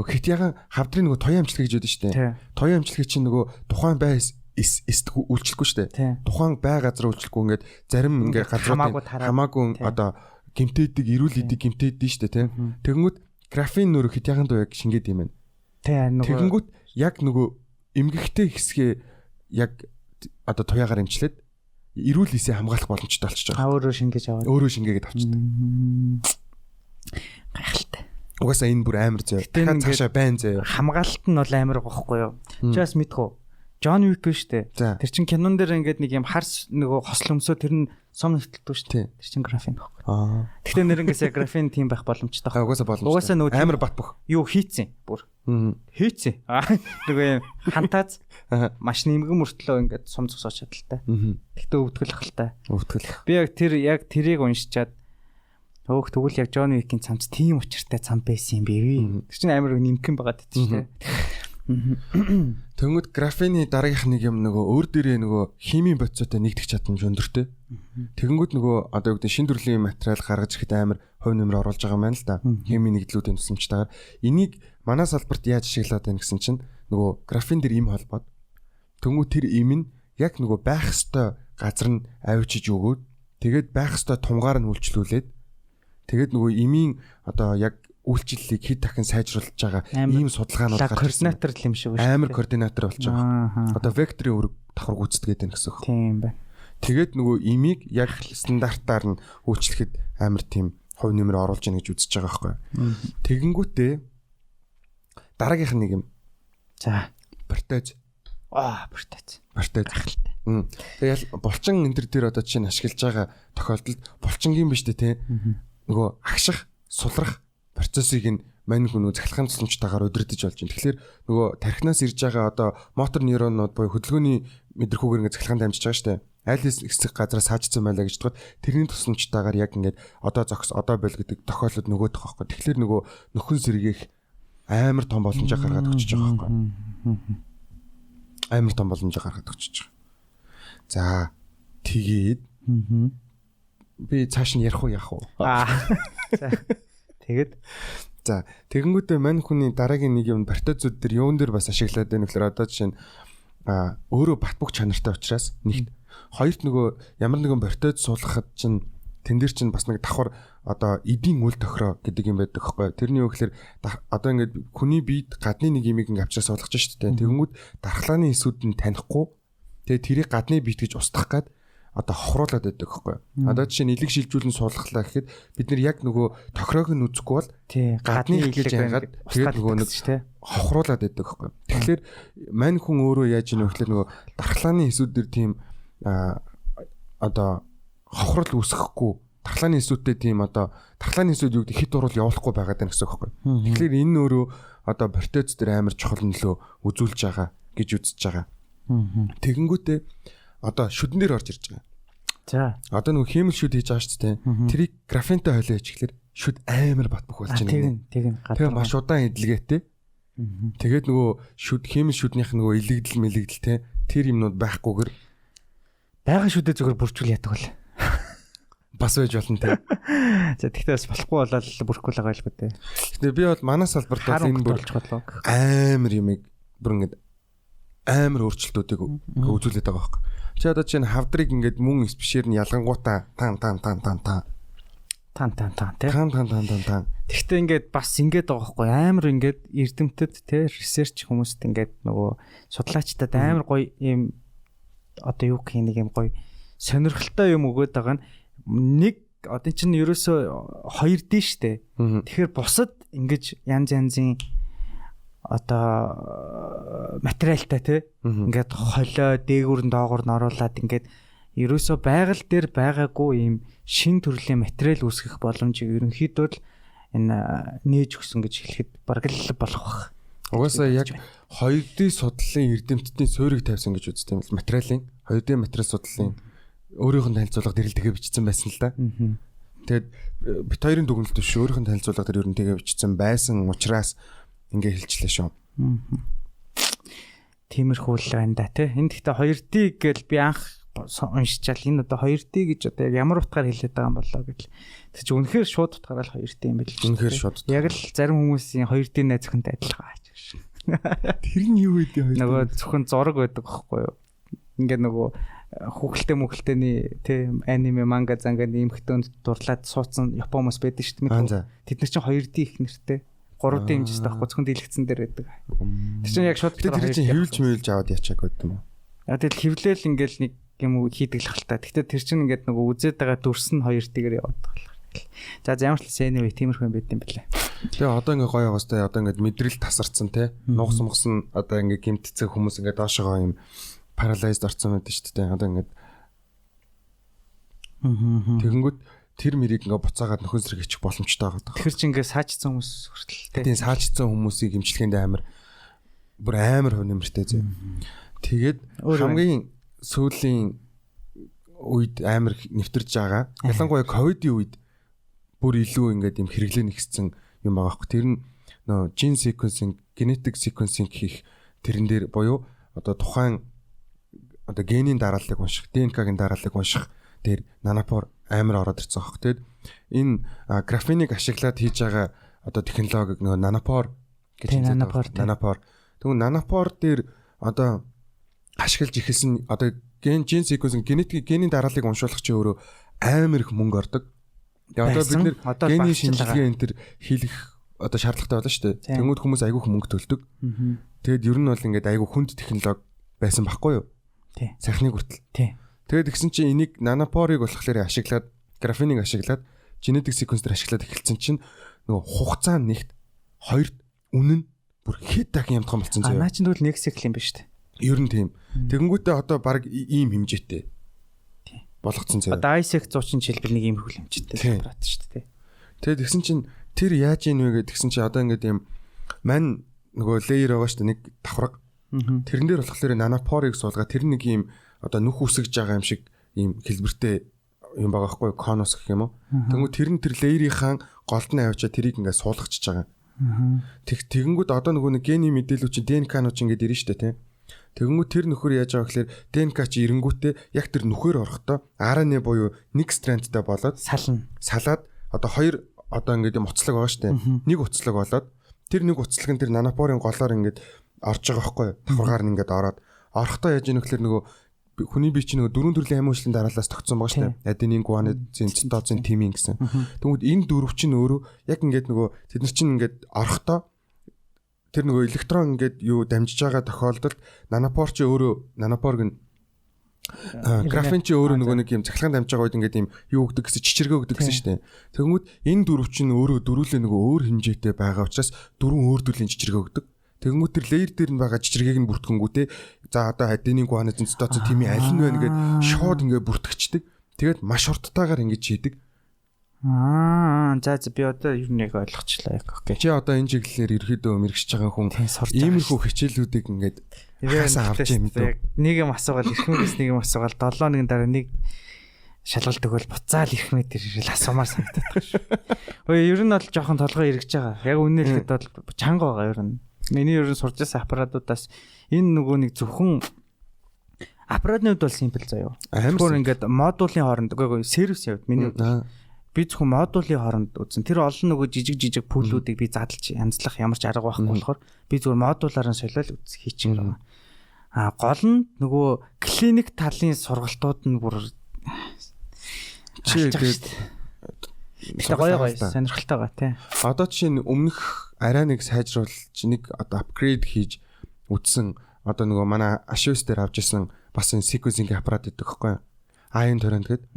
нөгөө хит ягаан хавдрын нөгөө тоян амжилт гэж яддаг шүү дээ. Тоян амжилт чинь нөгөө тухайн бай эсдэг үйлчлэхгүй шүү дээ. Тухайн бай газар үйлчлэхгүй ингээд зарим ингээд газрууд хамаагүй одоо гимтээдэг эрүүл идэг гимтээдэн шүү дээ тий. Тэгэнгүүт графин нөр хит ягаан дуу яг шингээд юм байна. Тий нөгөө тэгэнгүүт яг нөгөө эмгэгтэй хэсгээ яг одоо туяагаар эмчлээд эрүүл эсээ хамгаалах боломжтой болчихж байгаа. Өөрөө шингээж аваад. Өөрөө шингээгээд авчдаг. Гайхалтай. Угаасаа энэ бүр амар зөө. Дахиад цаашаа байна зөө. Хамгаалалт нь бол амар гохгүй юу. Чаас мэдхүү. Джон Уик биш үү? Тэр чин кинон дээр ингээд нэг юм харс нөгөө хосл өмсөө тэр нь сум нэвтэлдэг шүү дээ. Тэр чин графин байхгүй. Гэхдээ нэрнгээсээ графин тийм байх боломжтой байна. Угаасаа боломжтой. Угаасаа нөгөө амар бат бөх. Юу хийцэн бүр. Хийцэн. Нөгөө юм хантааз маш нэмгэн мөртлөө ингээд сум зогсооч чадaltaй. Гэхдээ өвдгөл ахaltaй. Өвдгөл. Би яг тэрийг уншичаад өөх тэгвэл яг Джон Уикийн цамц тийм учиртай цам байсан юм бэ. Тэр чин амар нэмгэн байгаад байт шүү дээ. Тэнгүүд графины дараагийнх нэг юм нөгөө өөр дээрээ нөгөө химийн бодисотой нэгдэх чадамж өндөртэй. Тэгэнгүүт нөгөө одоо юу гэдэг шин төрлийн материал гаргаж ирэхэд амар хувь нэмэр оруулж байгаа юм байна л да. Химийн нэгдлүүдийн тусламжтайгаар энийг манай салбарт яаж ашиглаад байна гэсэн чинь нөгөө графин дээр им холбоод тэнгүүд тэр им нь яг нөгөө байх ёстой газар нь авчиж өгөөд тэгээд байх ёстой тунгаар нь үйлчлүүлээд тэгээд нөгөө имийн одоо яг үйлчлэлийг хэд дахин сайжруулж байгаа ийм судалгаанууд гарч ирсэн. Координатор юм шиг үү? Амар координатор болж байгаа. Одоо векторын өрг давхар гүйцэтгээд байна гэсэн үг. Тийм байна. Тэгээд нөгөө имийг яг стандартаар нь үйлчлэхэд амар тийм хувь нэмэр оруулж яах гэж үзэж байгаа байхгүй. Тэгэнгүүтээ дараагийнх нь нэг юм. За, протез. Протез. Тэгэл булчин энэ төр одоо чинь ашиглаж байгаа тохиолдолд булчингийн биш үү те. Нөгөө агших, сулрах процессыг нь мань хүн захилгаан тусламжтайгаар удирдах болж байна. Тэгэхээр нөгөө тархинаас ирж байгаа одоо мотор нейронууд буюу хөдөлгөөний мэдрэхүүгээр ингэ захилгаан дамжиж байгаа шүү дээ. аль хэсэг газраас хаажсан байлаа гэж бодоход тэрний тусламжтайгаар яг ингээд одоо бойл гэдэг тохиолдол нөгөөх байхгүй. Тэгэхээр нөгөө нөхөн сэргээх амар том боломжоо гаргаад өгч байгаа байхгүй. Амар том боломжоо гаргаад өгч байгаа. За тэгээд би цааш нь ярих уу яах уу? Тэгээд за тэгэнгүүтээ мань хүний дараагийн нэг юм бортозууд дээр юун дээр бас ашиглаад байна гэхээр одоо жишээ нь өөрөө бат бөх чанартай учраас нэгт хоёрт нөгөө ямар нэгэн бортоз суулгахад чинь тэн дээр чинь бас нэг давхар одоо эдийн үл тохироо гэдэг юм байдаг байхгүй. Тэрний үг гэхээр одоо ингээд хүний биед гадны нэг имийг ингээд авчраа суулгаж шүү дээ. Тэгэнгүүт дархлааны эсүүд нь танихгүй. Тэгээ тэрийг гадны биед гэж устгах гад одоо хохруулаад байдаг байхгүй. Одоо жишээ нь илэг шилжүүлэн суулгахлаа гэхэд бид нар яг нөгөө тохироог нь үзэхгүй бол гадны хэлж яагаад тэгээд нөгөө нэг хохруулаад байдаг байхгүй. Тэгэхээр мань хүн өөрөө яаж ийнө гэхээр нөгөө дархлааны эсүүдээр тийм одоо хохрол үүсэхгүй дархлааны эсүүдтэй тийм одоо дархлааны эсүүд юу гэдэг хит урал явуулахгүй байгаад байна гэсэн үг байхгүй. Тэгэхээр энэ өөрөө одоо бортоз дээр амар чухал нөлөө үзүүлж байгаа гэж үзэж байгаа. Тэгэнгүүтээ одоо шүдэн дээр орж ирж байгаа. За. Одоо нөгөө химэл шүд хийж байгаа шүү дээ. Тэрийг графентай хойлоо хийчихлээр шүд амар бат бөх болж байна. Тэгээ маш удаан эдлгээтэй. Тэгээд нөгөө шүд химэл шүднийх нөгөө илэгдэл те тэр юмнууд байхгүйгээр байгаа шүдээ зүгээр бүрчүүл яадаг бол. Бас байж болно те. За тэгтээ бас болохгүй болоод бүрхгүй л байгаа л бо те. Гэтэ би бол манай салбарт бол энэ бүр амар юмыг бүр ингээд амар өөрчлөлтүүдийг үзүүлээд байгаа байхгүй. Чи одоо чинь хавдрыг ингээд мөн спешээр нь ялгангуудаа тан. Тэгтээ ингээд бас ингээд байгаа байхгүй. Амар ингээд эрдэмтэд те ресерч хүмүүст ингээд нөгөө судлаачдад амар гоё юм одоо юу гэх нэг юм гоё сонирхолтой юм өгөөд байгаа нь нэг одоо чинь ерөөсөө 2D штэ. Тэгэхээр бусад ингэж янзын одоо материалтай те ингээд холио дээгүүр нь доогуур нь оруулаад ингээд ерөөсөө байгаль дээр байгаагүй ийм шин төрлийн материал үүсгэх боломжийг ерөнхийдөө л энэ нээж өгсөн гэж хэлэхэд бараг л болох бах. Угаасаа яг 2D судлалын эрдэмтдийн суурийг тавьсан гэж үздэг юм л материалын 2D материал судлалын өөрийнх нь танилцуулга дэрэлтэйгээ бичсэн байсан л да. Тэгээд бит хоёрын дүгнэлт биш өөрийнх нь танилцуулга дээр ерөнтэйгээ бичсэн байсан учраас ингээ хэлчлээ шүү. Тиймэрхүү л байна да тий. Энд гэхдээ 2D гэл би анх уншичаал энэ одоо 2D гэж одоо ямар утгаар хэлээд байгаа юм болоо гэл. Тэг чи үнэхээр шууд утгаараа л 2D юм байл. Үнэхээр шууд. Яг л зарим хүмүүсийн 2D найз зөвхөнтэй адилхан аач. Тэр нь юу вэ? Нөгөө зөвхөн зураг байдаг байхгүй юу? Ингээ нөгөө хүүхэлтэй тий аниме манга занганы эмхтөнд дурлаад суудсан Япон хүмүүс байдаг шүү дээ. Тэд нар чинь 2D их нэртэй. 3D хэмжээтэй байхгүй зөвхөн дэлгэцэн дээр байдаг. Тэр чинь яг шууд тэр чинь хөвлж мөвлж аваад ячааг байт юм уу? Тэгэл хөвлөөл ингээл нэг юм хийдэг л хальтаа. Гэхдээ тэр чинь ингээд нөгөө үзээд байгаа дүрс нь 2D-гээр яваад байгаа. За ямар ч сэний үе тиймэрхүү юм байт юм бэлээ. Тэгээ одоо ингээ гоё яваастай одоо ингээ мэдрэл тасарсан те. Нугас мугсан одоо ингээ гимтцэг хүмүүс ингээ доошогоо юм паралайзд орсон байдаг шүү дээ. Одоо ингээ тэгэнгүүт тэр мэрийг ингээ буцаагаад нөхөн зэрэг ичих боломжтой байгаа. Тэр чинь ингээ саажсан хүмүүс хүртэл тийм саажсан хүмүүсийг эмчлэхэнд амар хувь нэмэртэй зөө. Тэгээд хамгийн сүүлийн үед амар нэвтэрж байгаа. Ялангуяа ковидын үед бүр илүү ингээд юм хэрэглээ нэгссэн юм байгаа байхгүй. Тэр нь нөө gene sequencing, genetic sequencing хийх тэрэн дээр буюу одоо тухайн одоо генийн дарааллыг унших, ДНК-гийн дарааллыг унших дээр нанопор амар ороод ирсэн байхгүй. Тэгэд энэ графеныг ашиглаад хийж байгаа одоо технологиг нөгөө нанопор гэж хэлдэг. Нанопор. Тэгвэл нанопор дээр одоо ашиглаж ихэлсэн одоо gene sequencing генийн дарааллыг уншуулах чинь өөрөө амар их мөнгө ордог. Тэгээ одоо бид нэр генийн шинжилгээ энэ төр хийх одоо шаардлагатай байна шүү дээ. Тэнгүүд хүмүүс айгүйх мөнгө төлдөг. Тэгэд ер нь бол ингээд айгүй хүнд технологи байсан байхгүй юу? Тий. Сайхныг хүртэл. Тий. Тэгээд тэгсэн чинь энийг нанопорыг болохоор ашиглаад графеныг ашиглаад genetic sequencer ашиглаад эхэлсэн чинь нөгөө хугацаа нэгт хоёрт үнэн бүр хэд дахин ямдхан болсон заяа. Наа чинь тэгвэл нэг цикл юм ба шүү дээ. Ер нь тийм. Тэгэнгүүтээ одоо баг ийм хэмжээтэй болгоцсон заяа. Одоо ISEC 130 жилбэр нэг ийм хөл хэмжээтэй препарат шүү дээ. Тэгээд тэгсэн чинь тэр яаж ийн вэ гэдэг тэгсэн чинь одоо ингээд юм мань нөгөө layer байгаа шүү дээ нэг давхраг. Тэрэн дээр болохоор нанопорыг суулгаад тэр нэг ийм одоо нүх үсгэж байгаа юм шиг ийм хэлбэртэй юм байгаа байхгүй конус гэх юм уу. Тэнгүүд тэр нь тэр леерийнхаа голд нь авчаа тэрийг ингээд суулгачиж байгаа. Тэгэнгүүт одоо нөгөө нэг гений мэдээлэл чинь ДНК-нууд чинь ингээд ирнэ штэ тий. Тэгэнгүүт тэр нөхөр яаж байгаа гэхээр ДНК чи ирэнгүүтээ яг тэр нөхөр орохдоо RNA буюу нэг страндтай болоод салаад одоо хоёр одоо ингээд юм уцлаг байгаа штэ. Нэг уцлаг болоод тэр нэг уцлаг нь тэр нанопорын голоор ингээд орж байгаа байхгүй давхаргаар нь ингээд ороод орохдоо яаж ийм гэхээр нөгөө хүний бие чинь нөгөө 4 төрлийн амин хүчлийн дараалалаас тогтсон байгаа шүү дээ. Аденин, гуанин, цитозин, тимин гэсэн. Тэгмүүд энэ дөрөв чинь өөрөө яг ингээд нөгөө тэд нар чинь ингээд орохдоо тэр нөгөө электрон ингээд юу дамжиж байгаа тохиолдолд нанопор чи өөрөө нанопор гэн графен чи өөрөө нөгөө нэг юм цахилгаан дамжиж байгаа үед ингээд юм юу өгдөг гэсэн чичиргээ өгдөг гэсэн шүү дээ. Тэгмүүд энэ дөрөв чинь өөрөө дөрүүлээ нөгөө өөр хэмжээтэй байгаа учраас дөрвөн өөр төрлийн чичиргээ өгдөг. Тэгэнгүүт тэр леер дээр нь байгаа чичиргээг нь бүртгэнгүүтээ за одоо аденин, гуанин, цитозин, тимин аль нь вэ гэгээд шууд ингээд бүртгэждэг. Тэгээд маш хурдтайгаар ингэж хийдэг. За би одоо юу нэг ойлгочлаа яг. Окей. Чи одоо энэ чиглэлээр ерөөдөө мэрэгч байгаа хүн иймэрхүү хичээлүүдийг ингээд хасаа авч юм дөө. Нэг юм асуугаад Эрхэмээс нэг юм асуугаад 7 өдрийн дараа нэг шалгалт өгөөл буцаал Эрхэмээ дээр ирэл асуумаар санагдаад байгаа шүү. Ой ер нь бол жоохон толгой эргэж байгаа. Яг үнэ хэлэхэд бол чанга байгаа ер нь. Миний ер нь сурч байсан аппаратуудаас энэ нөгөө нэг зөвхөн аппаратны хувьд бол симпл заяа. Амар ингээд модулийн хооронд үгүй сервис явд миний хувьд. Би зөвхөн модулийн хооронд үзсэн. Тэр олон нөгөө жижиг пүүлүүдийг би задлж янзлах ямар ч арга байхгүй болохоор би зүгээр модулаар нь солиол хийчихэн байгаа. Гол нь нөгөө клиник талын сургалтууд нь бүр чигээд гоё сонирхолтой байгаа тий. Одоо чинь өмнөх арай нэг сайжруулж нэг одоо апгрейд хийж үтсэн одоо нөгөө манай ашуус дээр авч исэн бас энэ sequencing аппарат гэдэг байхгүй юу? АН торрент гэдэг.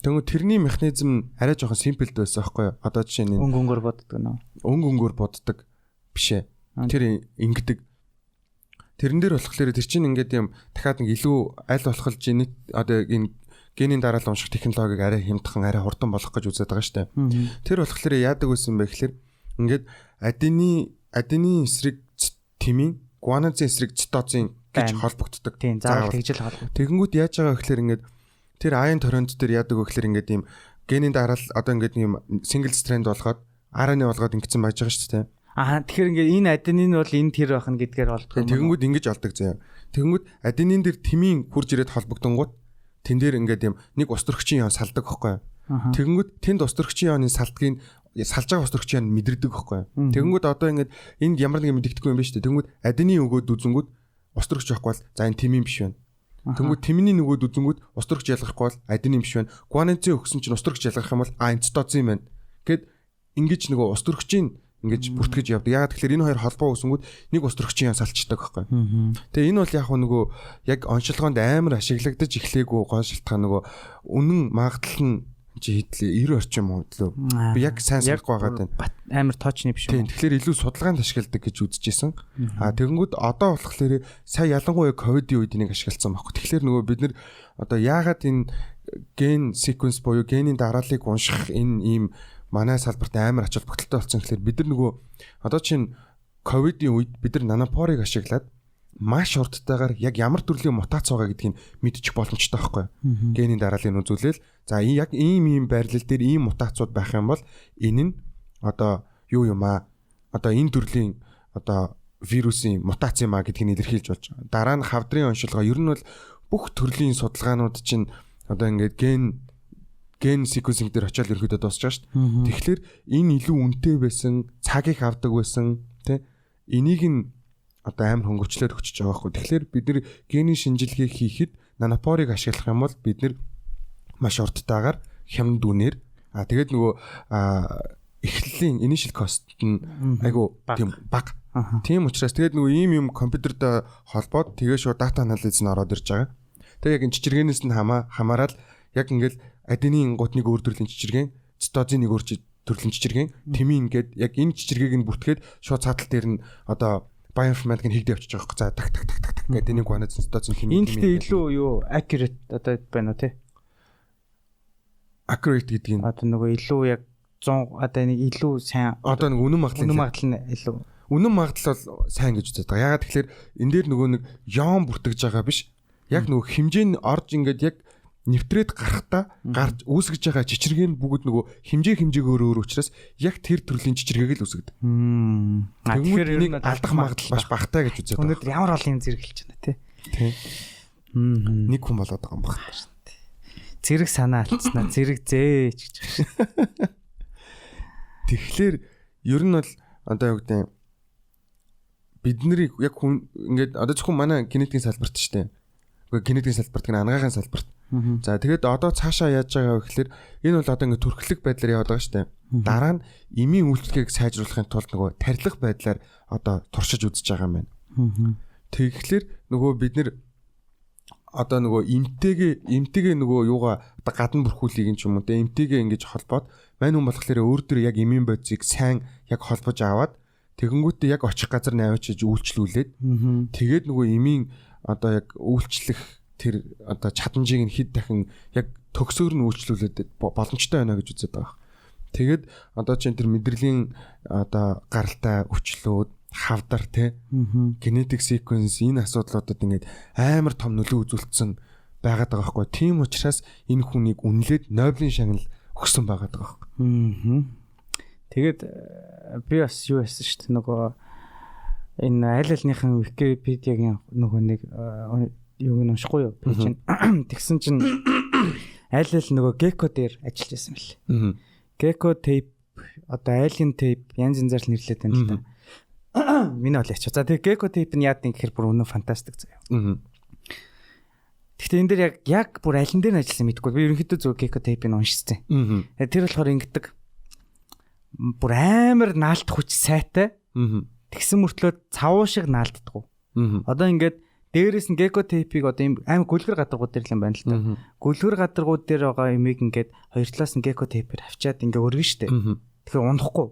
Тэгвэл тэрний механизм арай жоохон simple байсан байхгүй юу? Одоо жишээ нь өнгөнгөөр боддог нөө. Өнгөнгөөр боддог биш ээ. Тэр ингэдэг. Тэрэн дээр болохоор тэр чинь ингээд юм дахиад нэг илүү аль болох генет одоо энэ генийн дараалал унших технологиг арай хямдхан арай хурдан болгох гэж үзээд байгаа шүү дээ. Тэр болохоор яадаг байсан бэ гэхээр ингээд аденин эсрэг тимин, гуанин эсрэг цитозин гэж холбогддог. Тийм заавал тэгжил холбогддог. Тэгэнгүүт яаж байгаа гэхээр ингээд тэр АН торрент дээр яадаг вэ гэхээр ингээд ийм генийн дараалал одоо ингээд ийм single strand болгоод RNA болгоод ингэсэн байж байгаа шүү дээ. Тэгэхээр ингээд энэ аденин бол энэ тэр байх нь гэдгээр болдог. Тэгэнгүүт ингэж олдог заяа. Тэгэнгүүт аденин дээр тимин хурж ирээд холбогдонгууд тэн дээр ингээд юм нэг ус төрөгчийн яон салдаг байхгүй юу. Тэгэнгүүт тэнд ус төрөгчийн яоны салдгийг салж байгаа ус төрөгчийн яон мэдэрдэг байхгүй юу. Тэгэнгүүт одоо ингээд энд ямар нэг мэдэгдэхгүй юм байна шүү дээ. Тэгэнгүүт аденин өгөөд үзэнгүүт ус төрөгч байхгүй бол за энэ тимин биш байна. Тэгэнгүүт тимний нөгөөд үзэнгүүт ус төрөгч ялгархгүй бол аденин биш байна. Гуанинцээ өгсөн чинь ус төрөгч ялгарх юм бол энэ цитозин байна. Гэт ингэж нөгөө ус төрөгчийн ингэж бүртгэж явдаг. Ягаад тэгэхээр энэ хоёр холбоо үүсэнгүүт нэг ус төрөгчийн яон салчдаг байхгүй. Тэгээ энэ бол яг нөгөө яг оншилгоонд амар ашиглагдаж эхлэегүй гол шалтгаан нөгөө үнэн магадлал нь чи хэдлээ 90 орчим хөдлөө. Би яг сайн санахгүй байгаа тань. Амар тоочны биш үү? Тэгэхээр илүү судалгаанд ашигладаг гэж үзчихсэн. Тэгэнгүүт одоо болохоор сая ялангуяа ковидын үед энийг ашигласан байхгүй. Тэгэхээр нөгөө бид нар одоо яагаад энэ ген sequence буюу генийн дарааллыг унших энэ ийм манай салбарт амар ач холбогдолтой болсон гэхээр бид нар нөгөө одоо чинь ковидын үед бид нар нанопорыг ашиглаад маш хурдтайгаар яг ямар төрлийн мутац байгаа гэдгийг мэдчих боломжтой байхгүй. Генийн дарааллыг үзүүлээл за яг ийм байрлал дээр ийм мутацууд байх юм бол энэ нь одоо юу юм аа одоо энэ төрлийн одоо вирусын мутац юм аа гэдгийг илэрхийлж болж байгаа. Дараа нь хавдрын оншилгоо ер нь бол бүх төрлийн судалгаанууд чинь одоо ингээд ген sequencing дээр очиад ерөөдөө дуусч байгаа шүү дээ. Тэгэхээр энэ илүү үнэтэй байсан, цагийг авдаг байсан, тэ энийг нь одоо амар хөнгөвчлөөд өгчөж байгаа байхгүй. Тэгэхээр бид нэр генийн шинжилгээ хийхэд нанопорыг ашиглах юм бол бид нэр маш урттайгаар хямд үнээр тэгээд нөгөө эхлэлийн initial cost нь айгу тийм бага. Тийм учраас тэгээд нөгөө ийм юм компьютертэй холбоод тэгээ шууд дата анализ нь ороод ирж байгаа. Тэгээд яг энэ чичиргээнээс нь хамаарал яг ингээл аденин гут нэг өөр төрлийн чичиргэн, цитозин нэг өөр төрлийн чичиргэн, тимин ингээд яг энэ чичиргээг нь бүртгээд шууд цаатал дээр нь одоо bioinformatic-ыг хийгдээ авчиж байгаа хөөх. За так гэдэг энийг гуанаа цитозин химийн. Энэ гэхдээ илүү юу accurate одоо байна уу те? Accurate гэдэг нь одоо нөгөө илүү яг 100 одоо нэг илүү сайн одоо нэг үнэн магадлал нь илүү. Үнэн магадлал бол сайн гэж үздэг. Ягаад тэгэхээр энэ дээр нөгөө нэг яон бүртгэж байгаа биш. Яг нөгөө хэмжээ нь орж ингээд яг нэвтрээд гарахтаа гарч үүсгэж байгаа чичиргээ нь бүгд нөгөө хэмжээгээр өөр учраас яг тэр төрлийн чичиргээг л үүсгэдэг. Тэгэхээр энийг алдах магадлал маш багатай гэж үзээд байна. Өнөөдөр ямар олон юм зэрэглэж байна тий. Нэг хүн болоод байгаа юм байна. Зэрэг санаа алдснаа зэрэг зээч гэж байна. Тэгэхээр ер нь бол одоо юу гэдэг бид нарыг яг хүн ингээд одоо зөвхөн манай генетикийн салбарт шүү дээ. Генетикийн салбарт гэн анагаахын салбарт. За тэгээд одоо цаашаа яаж байгаа вэ гэхээр энэ бол одоо ингээд төрхлөг байдлаар яваад байгаа шүү дээ. Дараа нь эмийн үйлчлэгийг сайжруулахын тулд нөгөө тарилах байдлаар одоо туршиж үзэж байгаа юм байна. Тэгэхээр нөгөө бид нэр одоо нөгөө эмтэйгээ нөгөө юугаа одоо гадна бүрхүүлийг юм ч юм уу те эмтэйгээ ингэж холбоод мань хүн болохоор өөр дөр яг эмийн бодисыг сайн яг холбож аваад тэгэнгүүтээ яг очих газар нь авчиж үйлчлүүлээд тэгээд нөгөө эмийн одоо яг үйлчлэх тэр одоо чадамжийг нь хэд дахин яг төгсөөр нь үйлчлүүлээд боломжтой байна гэж үздэг байгаа. Тэгээд одоо чинь тэр мэдрэлийн одоо гаралтай өчлөөд хавдар те генетик секвенс энэ асуудлуудад ингээд амар том нөлөө үзүүлсэн байгаад байгаа байхгүй. Тийм учраас энэ хүнийг үнэлээд Нобелийн шагнал өгсөн байгаад байгаа байхгүй. Тэгээд би бас юу яасан шүү дээ нөгөө энэ аль альныхын Википедиагийн нөгөө нэг юуг нь уншихгүй юу пэйж нь тэгсэн чинь аль аль нөгөө геко дээр ажиллаж байсан мэл. Геко тейп одоо айлын тейп янз янзаар нэрлээд байна л да. Миний бол ячаа. За тэгээ геко тейп нь яад гэхээр бүр өнөө фантастик заяа. Гэхдээ энэ дээр яг бүр алин дээр нь ажилласан мэдгүй. Би ерөнхийдөө зөв геко тейпийг уншижсэн. Тэр болохоор ингэдэг бүр амар наалтах хүч сайтай. Тэгсэн мөртлөө цавуу шиг наалддаг. Одоо ингээд дээрээс нь геко тейпийг одоо ийм амар гүлгэр гадаргууд дээр л юм байна л та. Гүлгэр гадаргууд дээр байгаа юмыг ингээд хоёр талаас нь геко тейпээр авчиад ингээ өргөн штэ. Тэгэхээр унахгүй.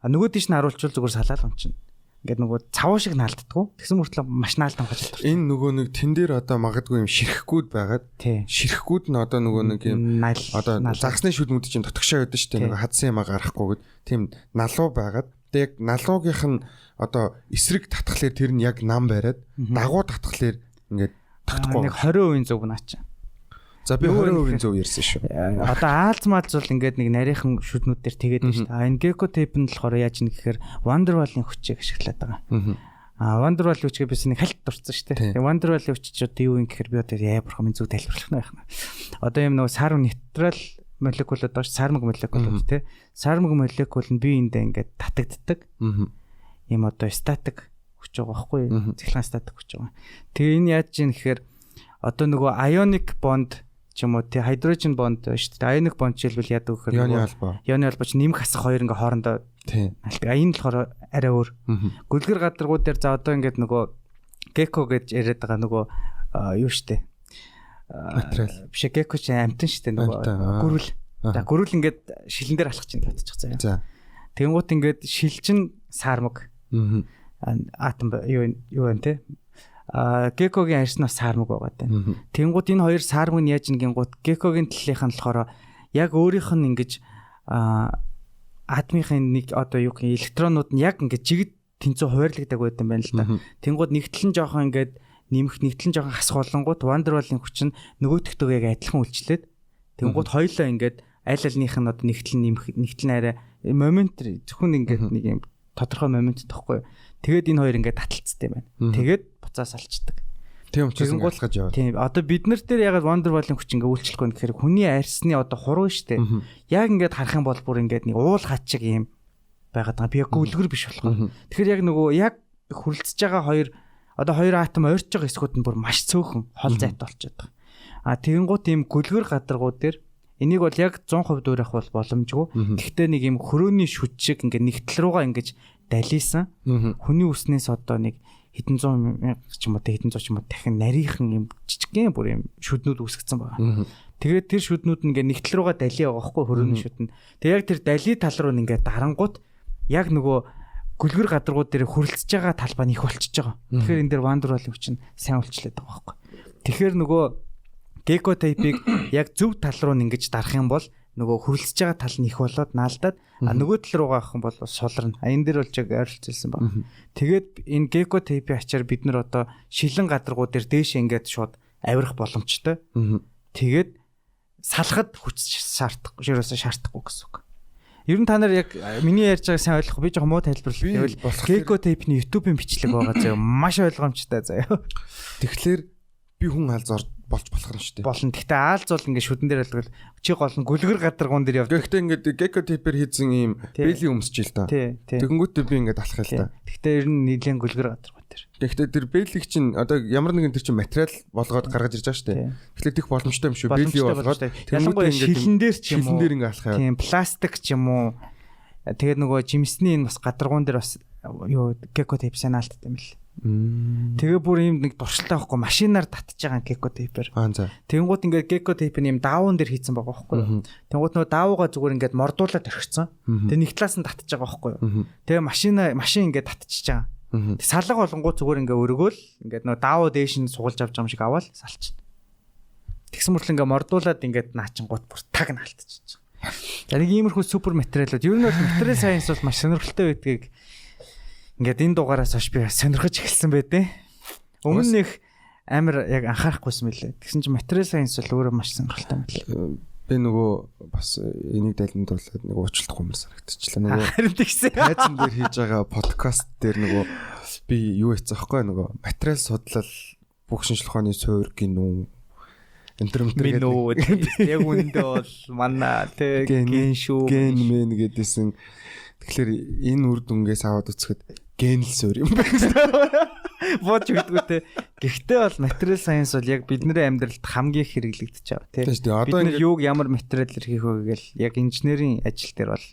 А нөгөө тийш нь харуулчвал зүгээр салаал унчна. Ингээд нөгөө цавуу шиг наалддаг. Тэгсэн мөртлөө маш наалдан гаж байна. Энэ нөгөө нэг тэн дээр одоо магадгүй юм ширхгүүд байгаад ширхгүүд нь одоо нөгөө нэг юм одоо загсны шүлмүүд чинь дотгошоо байдаг штэ. Нөгөө хадсан юм гарахгүйгээд тийм налуу байгаад яг налуугийнх нь одоо эсрэг татхлаар тэр нь яг нам бариад дагуу татхлаар ингээд тогтохгүй. Нэг 20% зөв наачаа. За би 20% зөв ярьсан шүү. Одоо аалзмааз бол ингээд нэг нарийнхан шүднүүд дээр тэгээд байна шүү. Энэ геко тейп нь болохоор яаж нэг гэхээр Wonderwall-ийн хүчийг ашиглаад байгаа. Wonderwall-ийн хүчийг бис нэг хальт дурцсан шүү. Тэгээ Wonderwall-ийн хүч ч одоо юу юм гэхээр би одоо яабарх юм зөв тайлбарлах нь байна. Одоо юм нэг сарм нейтрал молекулууд бааш сармаг молекулууд те. Сармаг молекул нь биеиндээ ингээд татагддаг. Ийм одоо статик хүч байгаа байхгүй юу? Цэглэн статик хүч байгаа. Тэгээ энэ яаж чинь гэхээр одоо нөгөө ionic bond ч юм уу тий hydrogen bond шүү дээ. Ionic bond жишээлбэл яадаг гэхээр ионы холбооч нэмэх хасах хоёр ингээ хоорондоо тий. Энэ болохоор арай өөр. Гүлгэр гадаргууд дээр за одоо ингээд нөгөө gecko гэж яриад байгаа нөгөө юу шүү дээ. Материал. Биш gecko ч амтан шүү дээ нөгөө гөрүл. За гөрүл ингээд шилэн дээр алхаж чинь татчих заяа. За. Тэнгуут ингээд шилжин сармаг. Атом юу вэ те? Гекогийн арьснаас сармаг байгаа даа. Тэнгууд энэ хоёр сармаг нь яаж нэгингууд гекогийн талынх нь болохоор яг өөрийнх нь ингэж атомын нэг одоо юу гэх электронууд нь яг ингэж жигд тэнцүү хуваарлагддаг байт юм байна л да. Тэнгууд нэгтлэн жоохон ингэж нэмэх нэгтлэн жоохон хасах болонгууд Wonderwall-ийн хүч нь нөгөөдөгтөө яг адилхан үйлчлээд тэнгууд хоёлоо ингэж аль альнийх нь одоо нэгтлэн арай момент зөвхөн ингэж нэг юм тодорхой момент тахгүй. Тэгээд энэ хоёр ингээд таталцтай байна. Тэгээд буцаас алчдаг. Тийм учраас гуулгаж яваа. Тийм. Одоо бид нар дээр ягаад Wonderwall-ийн хүч ингээд үйлчлэхгүй нэ гэхээр хүний арьсны одоо хуруу штэ. Яг ингээд харах юм бол бүр ингээд нэг уул хат шиг юм байгаад байгаа. Би яг гүлгэр биш болохоор. Тэгэхээр яг нөгөө яг хүрлцэж байгаа хоёр атом ойрч байгаа хэсгүүд нь бүр маш цөөхөн хол зайтай болчиход байгаа. Тэгэнгუთ ийм гүлгэр гадаргууд дээр энийг бол яг 100% дуурайх бол боломжгүй. Гэхдээ нэг юм хөрөөний шүд шиг ингээд нэгтэл руугаа ингэж далисан. Хүний үснээс одоо нэг хэдэн зуун ч юм уу хэдэн зуун ч юм уу дахин нарийнхан юм жижигхэн бүр юм шүднүүд үүсгэсэн байгаа. Тэгээд тэр шүднүүд нь ингээд нэгтэл руугаа дали байгаа байхгүй хөрөөний шүд нь. Тэгээд яг тэр дали тал руу ингээд дарангууд яг нөгөө гүлгэр гадаргууд дээр хөрөлцөж байгаа талбай нь их болчихж байгаа. Тэгэхээр энэ дээр Wonderwall-ийн хүч нь сайн үйлчлээд байгаа байхгүй. Тэгэхээр нөгөө геко тейпийг яг зөв тал руу ингэж дарах юм бол нөгөө хөрөлцөж байгаа тал нь их болоод наалдаад нөгөө тал руугаа авах юм бол сулрна. Энэ дээр бол яг ойролцуулсан байна. Тэгээд энэ геко тейпийн ачаар бид нар одоо шилэн гадаргууд дээр дээшээ ингээд шууд авирах боломжтой. Тэгээд салахад хүч шаардахгүй гэсэн үг. Ер нь та нар яг миний ярьж байгааг сайн ойлгох би жоохон муу тайлбарлал гэвэл Gecko Tape-ны YouTube-ийн бичлэг байгаа заяа маш ойлгомжтой заяа. Тэгэхээр би хүн алз болж болох юм шүү дээ. Болно. Гэхдээ аалз бол ингээд шүдэн дээр л чи гол нь гүлгэр гадаргуун дээр явдаг. Гэхдээ ингээд Gecko Tape-ээр хийсэн ийм бэли өмсч л та. Тэгэнгүүтээ би ингээд алах л та. Гэхдээ ер нь нийлэн гүлгэр гадаргуун дээр. Гэхдээ тэр бэлиг чинь одоо ямар нэгэн тэр чинь материал болгоод гаргаж ирж байгаа шүү дээ. Тэгэхээр тех боломжтой юм шүү. Бэли болгоод ялангуяа шилэн дээр ч юм уу. Шилэн дээр ингээд алах юм. Тийм пластик ч юм уу. Тэгээд нөгөө жимсний энэ бас гадаргуун дээр бас юу Gecko Tape санаалттай юм л. Тэгээ бүр ийм нэг дуршилтай байхгүй машинаар татж байгаа Gecko Tape-ээр. Тэнгууд ингээд Gecko Tape-ийн ийм даавн дээр хийцэн байгаа байхгүй юу. Тэнгууд нөгөө даавуугаа зүгээр ингээд мордуулаад орхицсан. Тэгээ нэг талаас нь татж байгаа байхгүй юу. Тэгээ машин ингээд татчихж байгаа. Салга болонгууд зүгээр ингээд өргөөл ингээд нөгөө даавуу дээш нь сугалж авч байгаа юм шиг аваад салчихна. Тэгсэн мөртлөө ингээд мордуулаад ингээд наачингууд бүр таг наалтчихж байгаа. За нэг иймэрхүү супер материалууд ер нь бол материал сайенс бол маш сонирхолтой байдгийг ингээд энэ дугаараас хойш би сонирхож эхэлсэн байдیں۔ Өмнө нэг амар яг анхаарахгүйсэн мөлий. Тэгсэн чинь материал сайенс бол өөрөө маш сонирхолтой юм байна. Би нөгөө бас энийг дайланд болоод нэг уучлалтгүй юм санагдчихлаа. Нөгөө харин тэгсэн. Тайзан дээр хийж байгаа подкаст дээр нөгөө би юу хийсэн аахгүй нөгөө материал судлал бүх шинжлэх ухааны суурь гинүү интернет яг үндэ бол манай тэг ген шүү ген мэн гэдээсэн. Тэгэхээр энэ үр дүнгээс аваад үцхэд генл суурь юм байна. Бод өгдөгтэй. Гэхдээ бол материал сайенс бол яг бидний амьдралд хамгийн их хэрэглэгдэж байгаа тийм. Бид нар юуг ямар материалаар хийх вэ гэвэл яг инженерийн ажил дээр бол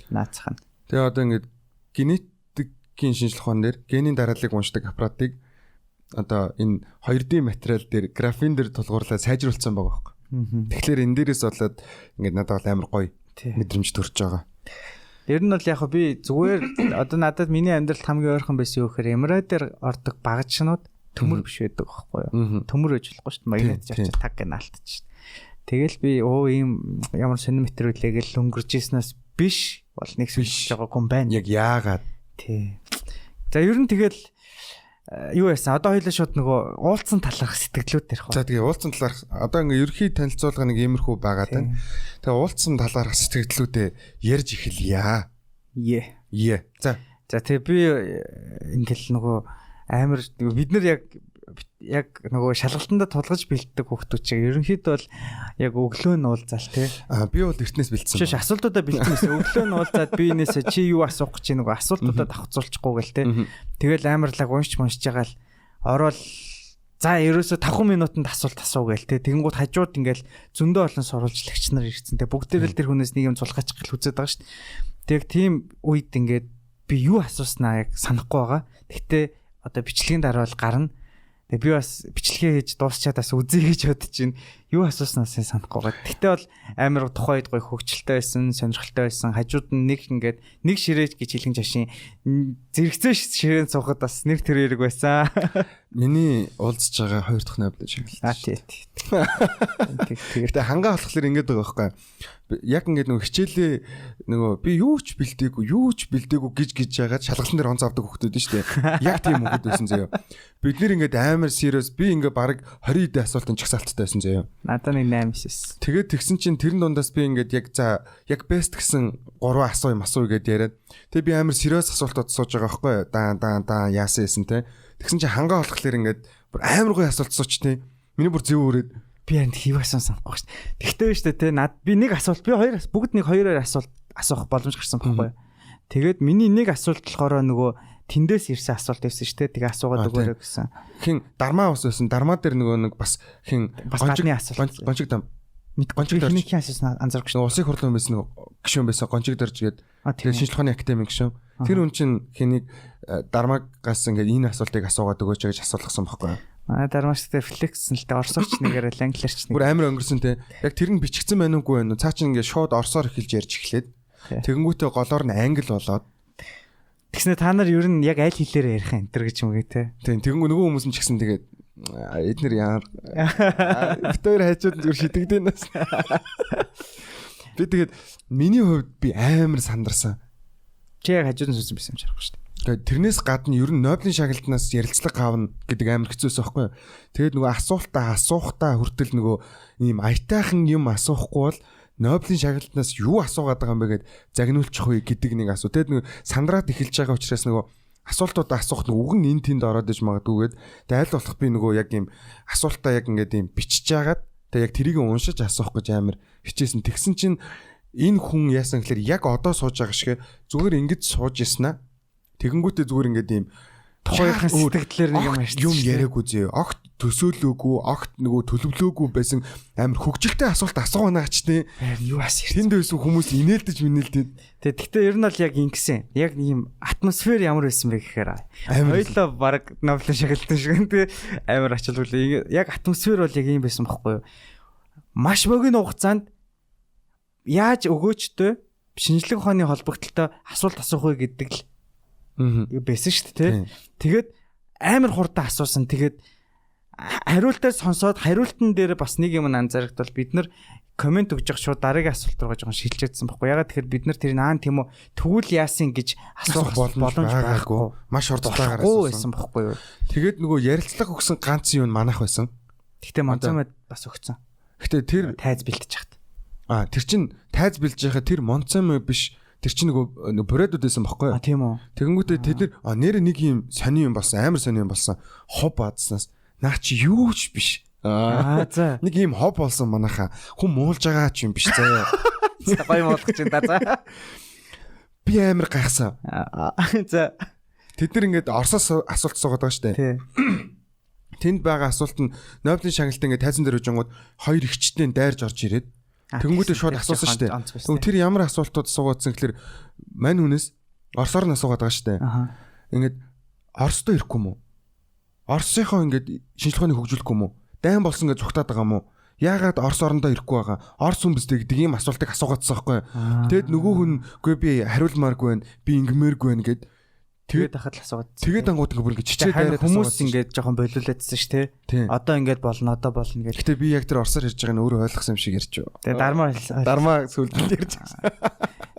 наацхан. Тэгээ одоо ингээд генетикийн шинжлэх ухаан дээр генийн дарааллыг уншдаг аппаратыг одоо энэ 2D материал дээр графин дээр тулгуурлаад сайжруулсан байгаа байхгүй. Тэгэхээр энэ дээрээс болоод ингээд надад бол амар гоё мэдрэмж төрж байгаа. Ер нь бол яг би зүгээр одоо надад миний амьдралд хамгийн ойрхон байсан юу гэхээр Эмират дээр ордог багажнууд төмөр биш байдаг байхгүй юу? Төмөр ээж болохгүй шүү дээ. Магнит очиж таг гэн алдчих. Тэгэл би ийм ямар сонир материалыг л өнгөрж ийснээс биш бол нэг сүлжиж байгаа юм байна. Яг яагаад? Тий. За ер нь тэгэл юу яасан? Одоо хоёлаа шууд нөгөө уулцсан талаарх сэтгэлүүд ярих ба. За тэгээ уулцсан талаарх одоо ингээ ерхий танилцуулга нэг иймэрхүү байгаа тань. Тэгээ уулцсан талаарх сэтгэлдлүүдээ ярьж эхэлье. За тэгээ би ингээл нөгөө амар бид нар яг нөгөө шалгалтандаа тулгаж бэлддэг хүүхдүүд чиг ерөнхийдөө бол яг өглөө нь уулзаал тий. Би бол эртнээс бэлдсэн. Шиш асуултуудаа бэлдсэн. Өглөө нь уулзаад би энэсээ чи юу асуух гэж нөгөө асуултуудаа давхцуулчихгүй гэл тий. Тэгэл амарлаг уншиж байгаа л ороод за ерөөсө 5 минутанд асуулт асуу гээл тий. Тэгэнгүүт хажууд ингээл зөндөө олон сурвалжлагч нар ирсэн тий. Бүгдээрэл тэр хүнээс нэг юм цулгаачих гэл үзээд байгаа шүү дээ. Тэг тийм үед ингээд би юу асууснаа яг санахгүй байгаа. Гэхдээ одоо бичлэгийн дараа бол гарна. Тэгээ би бас бичлэгээ хийж дуусчаад бас үзье гэж бодож байна. Юу асууснаас санахгүй байгаа. Тэгтээ бол амар тухайд гоё хөвгчлөлтэй байсан, сонирхолтой байсан. Хажууд нь нэг ингээд нэг ширээж гэж хэлэн жашин зэрэгцээ ширээн суухад бас нэг тэр хэрэг байсан. Миний уулзж байгаа 2 дахь Нобелийн шагналт. Тий. Тэгээд хангай болохоор ингэж байгаа байхгүй. Яг ингээд нөгөө хичээлээ нөгөө би юу ч бэлдээгүй гэж яагаад шалгалтын дээр онц авдаг хүмүүс шүү дээ. Яг тийм хүмүүс байсан заяа. Бид нэр ингээд амар serious би ингээд баг 20 дэх асуултын чагсаалттай байсан заяа. Надад нэг 8-9. Тэгээд тэгсэн чинь тэрэн дундаас би ингээд яг best гэсэн 3 асуу гэдээ яриад. Тэгээд би амар serious асуултууд сууж байгаа байхгүй. Даан яасан юм те. Тэгсэн чинь хангай болохоор ингээд бүр амар гоё асуулт суучтیں۔ Миний бүр зөв өрөөд би энэ хийв асуусан санахгүй шүү дээ. Тэгтээ биш дээ те. Би нэг асуулт би бүгд нэг хоёроор асуух боломж гарсан байхгүй. Тэгээд миний нэг асуулт болохоор нөгөө тэндээс ирсэн асуулт байсан шүү дээ. Тэгээ асуугаад өгөөрэй гэсэн. Хин дармаа ус байсан. Дармаа дээр нөгөө нэг бас хин гончигны асуулт. Гончиг дам. Гончиг дөржихийн асуусан анзаарч шүү. Улсын хурлын байсан нөгөө гишүүн байсан. Гончиг дөрж гээд тэгээ шинжлэх ухааны академи гишүүн. Тэр хүн чинь хэнийг дармаагаас ингээд энэ асуултыг асуугаад өгөөч гэж асуулгасан байхгүй. Дармаач дээр флекссэн л дээ орсооч нэгээр англиарч нэг. Бүр амар өнгөрсөн те. Яг тэр нь бичигдсэн байна уугүй байна уу? Цаа чинь ингээд шууд орсоор эхэлж ярьж эхлээд. Тэгэнгүүтээ голоор нь англи болоод. Тэгснэ та нар ер нь яг аль хэлээр ярих энэ төр гэж юм гээ те. Тийм тэгэнгүү нөгөө хүмүүс нь ч гэсэн тэгээд эднэр яар. Битээр хажууд зүр шидэгдэнээс. Би тэгээд миний хувьд би амар сандарсан. Чи яг хажууд нь сүсэн байсан юм чарахгүй шүү дээ. тэрнээс гадна ер нь Нобелийн шагналтнаас ярилцлага авна гэдэг амар хэцүүс байхгүй. Тэгээд нөгөө асуултаа хүртэл нөгөө ийм аятайхан юм асуухгүй бол Нобелийн шагналтнаас юу асуугаад байгаа юм бэ гэд загнуулчих вэ гэдэг нэг асуу. Тэгээд нөгөө сандраад эхэлж байгаа учраас нөгөө асуултуудаа асуух нэг үг нь энэ тэнд ороод иж магадгүйгээд тэгээд аль болох би нөгөө яг ийм асуултаа яг ингээд ийм бичиж жагаад тэгээд яг тэрийг уншиж асуух гэж амар хичээсэн. Тэгсэн чинь энэ хүн яасан гэхээр яг одоо сууж байгаа шиг зүгээр ингэж сууж яснаа. Тэгэнгүүтээ зүгээр ингээд ийм тухайхан сэтгэлээр нэг юм яриаггүй зөө. Огт төсөөлөөгүй, огт нөгөө төлөвлөөгүй байсан амар хөгжилтэй асуулт асуугаана ч тийм. Юу ас тэнд байсан хүмүүс инээлдэж минэлдээд. Тэгтээ ер нь бол яг ингэсэн. Яг ийм атмосфер ямар байсан бэ гэхээр хоёлоо баг Нобелийн шагналтын шиг тийм амар ачаалгүй. Яг атмосфер бол яг ийм байсан байхгүй юу? Маш богино хугацаанд яаж өгөөчтэй шинжлэх ухааны холбогдлолтой асуулт асуух вэ гэдэг л байсан шүү дээ. Тэгээд амар хурдан асуусан. Тэгээд хариултаа сонсоод хариултан дээр бас нэг юм анзаарахад бид нар комент өгж явах шууд дараагийн асуулт руу жоохон шилжээдсэн байхгүй. Ягаад тэгэхээр бид нар тэрийг тийм үү тэгвэл яасан гэж асуух боломж байгаагүй. Маш хурдтайгаар асуусан байхгүй юу. Тэгээд нөгөө ярилцлага өгсөн ганц юм манах байсан. Гэхдээ Монцомод бас өгсөн. Гэхдээ тэр тайз бэлтэж хат. Тэр чин тайз бэлж яхаа тэр Монцом биш. Тэр чинь нөгөө брэдүүд байсан байхгүй юу? Тийм үү. Тэгэнгүүтээ тэд нэр нэг юм сони юм болсон, амар сони юм болсон. Хоб баадснаас наа чи юу ч биш. За. Нэг юм хоб болсон манайхаа. Хүн муулж байгаа ч юм биш заяа. Гоё муулах чинь да за. Би амар гайхсан. За. Тэд нар ингээд Оросоос асуулт суугаад байгаа штэ. Тий. Тэнд байгаа асуулт нь Нобелийн шагналт ингээд тайзан дээр үжингууд хоёр ихчтэй дайрж орж ирээд тэгэнгүүтээ шууд асуусан штэ. Тэгвэл тэр ямар асуултууд суугаадсан гэхээр мань хүнээс Оросоор нь асуугаад байгаа штэ. Ингээд Оросдоо ирэхгүй юм уу? Оросынхоо ингээд шинжлэх ухааныг хөгжүүлэхгүй юм уу? Дайн болсон гэж зүгтаад байгаа юм уу? Яагаад Орос орондоо ирэхгүй байгаа? Орос хүн биз гэдэг ийм асуултыг асуугаадсан байхгүй. Тэгэд нөгөө хүн үгүй би хариулмааргүй байна. Би ингэмээргүй байна гэд тэгээд ахад л асуугаад. Тэгээд ангууд ингээ бүр ингээ чичээ дайраад хүмүүс ингээд жоохон болиулаадсан ш тий. Одоо ингээд болно гэж. Гэтэ би яг тэр Оросоор ярьж байгааг нь өөрөө ойлгосон юм шиг ярьж байна. Тэгээд дармаа сүлдэлд ярьж байгаа.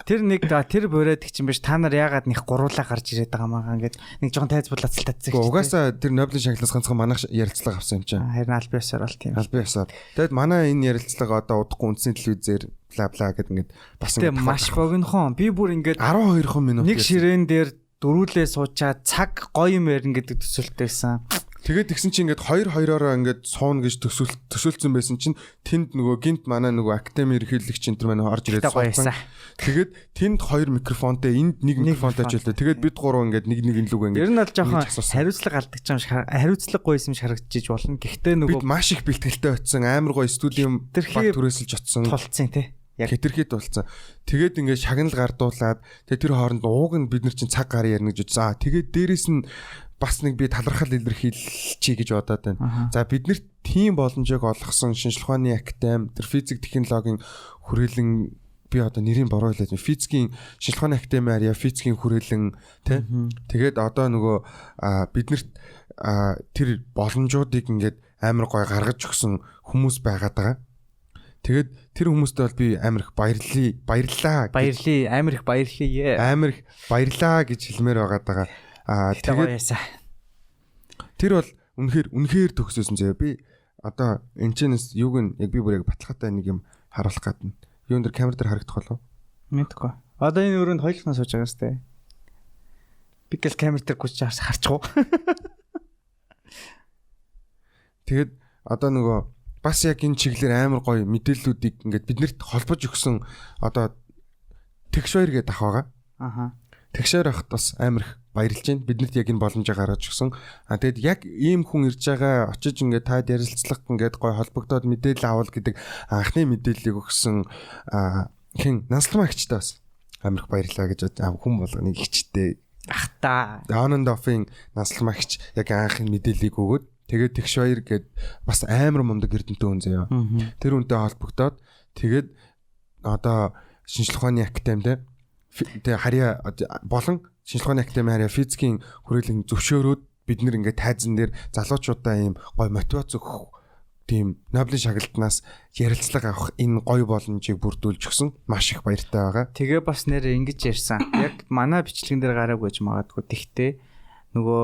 Тэр нэг тэр бүрээд их юм биш та нар яагаад нэг гуруулаа гарч ирээд байгаа маа ингээд нэг жоохон тайз булаацал татсан. Угаасаа тэр Нобелийн шагналаас ганцхан манайх ярилцлага авсан юм чинь. Харин албан ёсоор бол тийм. Албан ёсоор. Тэгэд манай энэ ярилцлага одоо удахгүй үндсний телевизээр бла бла гэд ингээд бас ингээд маш богинохон. Би бүр ингээд 12 минут нэг ширээн дээр дөрүүлээ суучаад цаг гоё юм ярина гэдэг төсөөлттэй байсан. Тэгээд тэгсэн чинь ингээд 2-2-ороо ингээд сууна гэж төсөөлцсөн байсан чинь тэнд нөгөө гинт манай нөгөө академи ерөнхийлөгч энэ төр манай орж ирээд суусан. Тэгээд тэнд 2 микрофонтой энд 1 микрофонтой ч байлаа. Тэгээд бид гурав ингээд нэг лүг ингээд. Ер нь бол жоохон хариуцлага алдчих юм шиг хариуцлага гоё юм шиг харагдчих болно. Гэхдээ нөгөө бид маш их бэлтгэлтэй очсон амар гоё студиум баг түрээсэлж очсон. Тулцсан тий. Хэтэрхийд болсон. Тэгээд ингээд шагнал гардуулаад тэгээд тэр хооронд ууг нь бид нар чинь цаг гар ярина гэж үзсэн. Тэгээд дээрэс нь бас нэг би талархал илэрхийлчихье гэж бодоод байна. За биднэрт тийм боломжийг олгосон шинжлэх ухааны академи, тэр физик технологийн хүрээлэн би одоо нэрийн бороо хэлээд физикийн шинжлэх ухааны академи арья физикийн хүрээлэн тий. Тэгээд одоо нөгөө биднэрт тэр боломжуудыг ингээд амар гой гаргаж өгсөн хүмүүс байгаад байгаа. Тэгээд тэр хүмүүстээ бол би амар их баярлаа. Амар их баярлаа гэж хэлмээр байгаа. Тэгээд тэр бол үнэхээр төгсөөсөн зөө. Би одоо энэчнээс юуг нь яг би бүр яг баталгаатай нэг юм харуулах гадна. Юун дээр камер дээр харагдах болов? Мэдгүй. Одоо энэ өрөөнд хоёулахнаа сууж байгаа сте. Би гэл камер дээр гүйж харчихгүй. Тэгээд одоо нөгөө бас яг энэ чиглэлээр амар гоё мэдээллүүдийг ингээд биднэрт холбож өгсөн одоо тэгш хоёр гэдэг ах байгаа. Тэгш хоёр ахт бас амар их баярлж байна. Биднэрт яг энэ боломжийг гаргаж өгсөн. Тэгэд яг ийм хүн ирж байгаа очиж ингээд таад ярилцлага ингээд гоё холбогдоод мэдээлэл авал гэдэг анхны мэдээллийг өгсөн хин Насламагчтай бас амар их баярлаа гэж хүн болгоны ихчтэй ах та. On and off-ийн Насламагч яг анхны мэдээллийг өгөөд тэгээд тэгш хоёр гээд бас амар мундаг эрдэнэтэй хүн заяа. Тэр үнтэй холбогдоод тэгээд одоо шинжлэх ухааны академид тэгээ харьяа болон шинжлэх ухааны академи харьяа физикийн хүрээлэн зөвшөөрөөд бид нэр ингээд тайзан дээр залуучуудаа ийм гой мотивац өгөх тийм Нобелийн шагналтнаас ярилцлага авах энэ гоё боломжийг бүрдүүлж өгсөн маш их баяртай байгаа. Тэгээ бас нэр ингэж ярьсан. Яг манай бичлэгэн дээр гараагүй гэж магадгүй. Тэгтээ нөгөө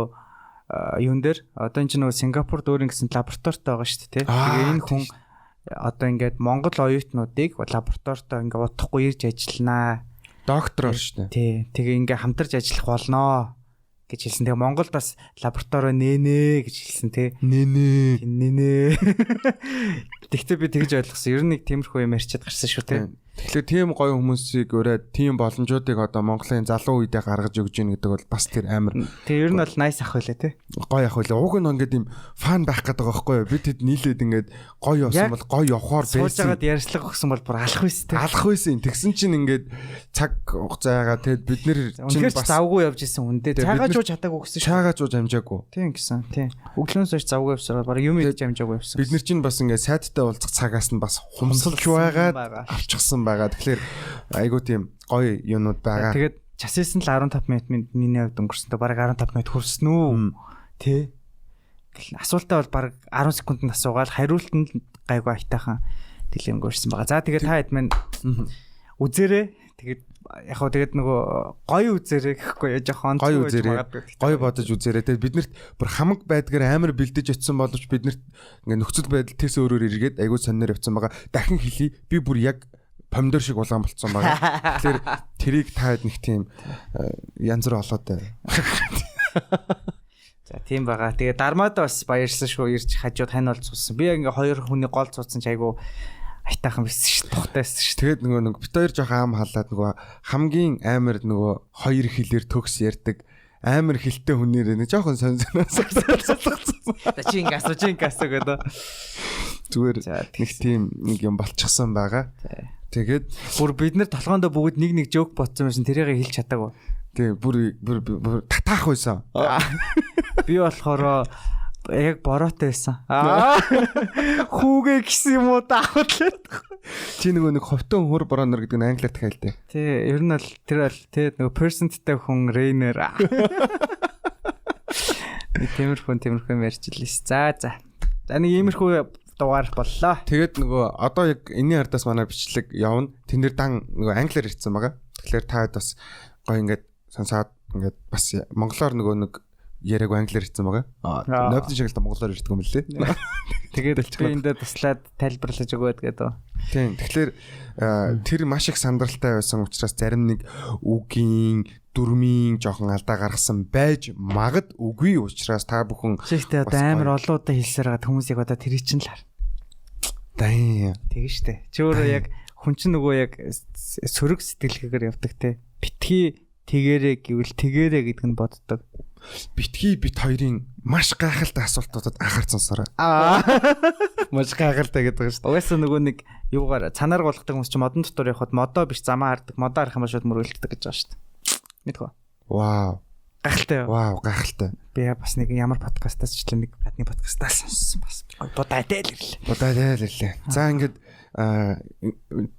юун дээр одоо энэ чинь нөгөө Сингапурд өөр ингэсэн лабораторитой байгаа шүү дээ. Тэгээ энэ хүн одоо ингээд Монгол оюутнуудыг лабораторитой ингээд удахгүй ирж ажилланаа. Доктор шүү дээ. Тий. Тэгээ ингээд хамтарч ажиллах болноо гэж хэлсэн. Тэгээ Монголд бас лабораторио нэнэ гэж хэлсэн тий. Нэнэ. Тэгтээ би тэгж ойлгосон. Ер нь нэг тиймэрхүү юм ярьчиад гарсан шүү тий. Тэгэхээр тийм гоё хүмүүсийг ураад тийм боломжуудыг одоо Монголын залуу үедээ гаргаж өгж ийн гэдэг бол бас тэр амар. Тэгээ ер нь бол nice ах байлаа тий. Гоё ах байлаа. Уг нь ингээд юм фан байх гэдэг байгаа байхгүй юу? Бид хэд нийлээд ингээд гоё явсан бол гоё явахаар байсан. Сууж байгаад ярьцлага өгсөн бол бүр алах байсан тий. Алах байсан. Тэгсэн чинь ингээд цаг хугацаагаа тэгэд бид нэр чинь бас завгүй явж исэн хүндээ. Чаагаа жууж чадаагүй гэсэн. Чаагаа жууж амжаагүй. Тийм гэсэн. Тийм. Өглөөс хойш завгүй явсараа баг юм хийж амжаагүй явсан. Бид нар чинь бас ингээд сайттай уулзах цагаас нь бас хумсалж байгаад авчихсан байгаа. Тэгэхээр айгуу тийм гоё юмнууд байгаа. Тэгээд часээс нь л 15 минут миний хувьд өнгөрсөндөө бараг 15 минут хүрсэн үү? Тэ. Асуултаа бол бараг 10 секундэд асуугаал хариулт нь гайгүй айтайхан дэлгэн өнгөрсөн байгаа. За тэгээд та хэд мэн үзээрэй. Тэгээд яг хоо тэгээд нөгөө гоё үзээрэй гэхгүй яа жоохон гоё үзээрэй. Гоё бодож үзээрэй. Тэгээд биднэрт бүр хамаг байдгаар амар бэлдэж очисон боловч биднэрт ингээ нөхцөл байдал тэрс өөрөөр эргээд айгуу сонноор явцсан байгаа. Дахин хэлий. Би бүр яг помидор шиг улаан болцсон байгаа. Тэгэхээр тэрийг таад нэг тийм янз бүр олоотой. За тийм байгаа. Тэгээ дармаадаа бас баярлсан шүү. Ирж хажууд хань олж суусан. Би ингээ хоёр хүний гол цууцсан ч айгу айтаахан байсан шүү. Тухтайсан шүү. Тэгээд нөгөө бит хоёр жоох аам халаад нөгөө хамгийн амар нөгөө хоёр хэлээр төгс ярьдаг амар хилтэй хүнээр нэг жоохон сонирхолтой. Та чи ингээ асуу гэдэг. Зүгээр нэг тийм нэг юм болчихсон байгаа. Тэгээд бүр бид нар толгоондоо бүгд нэг жоок ботсон байсан. Тэрийг хэлж чадаагүй. Тэг бүр татаах байсан. Би болохоор яг бороотой байсан. Хүүгээ гисэн юм уу даахад л. Чи нэг ховтон хөр бороонор гэдэг нь англиар тахайлтай. Тий, ер нь бол тэр бол тий нөгөө персенттэй хүн рейнер. Тиймэрхүү ярьчлээс. За. За нэг иймэрхүү дугаар боллоо. Тэгээд нөгөө одоо яг энэний ардаас манай бичлэг явна. Тэн дээр дан нөгөө англиар ирсэн байгаа. Тэгэхээр та хэд бас гоё ингээд сонсоод ингээд бас монголоор нөгөө нэг яриаг англиар ирсэн байгаа. Нобелийн шагналт монголоор ирдэг юм лээ. Тэгээд би энэ дээр туслаад тайлбарлаж өгөөд гэдэг. Тийм. Тэгэхээр тэр маш их сандралтай байсан учраас зарим нэг үгийн дүрмийн жоохон алдаа гаргасан байж магадгүй учраас та бүхэн чигтээ одоо амар олоодаа хэлсээр байгаа хүмүүсийг одоо тэр чинь л хар. Даа. Тэг штэ. Чи өөрөө яг хүн чинь нөгөө яг сөрөг сэтгэлгээгээр явдаг те. Битгий тэгэрэ гэвэл тэгэрэ гэдэг нь боддог. Битгий бит хоёрын маш гайхалтай асуултуудад анхаарцсансараа. Маш гайхалтай гэдэг шүү дээ. Угаасаа нөгөө нэг юугаар цанаар голгодог хүмүүс чинь модон дотор явхад модоо биш замаа хардаг. Модоо харах юм шууд мөрөлддөг гэж байгаа шүү дээ. Мэдгүй. Вау. Гайхалтай. Вау, гайхалтай. Би бас нэг ямар подкастаас ч нэг гадны подкастаас сонссон бас. Бодаатай л ирлээ. За ингээд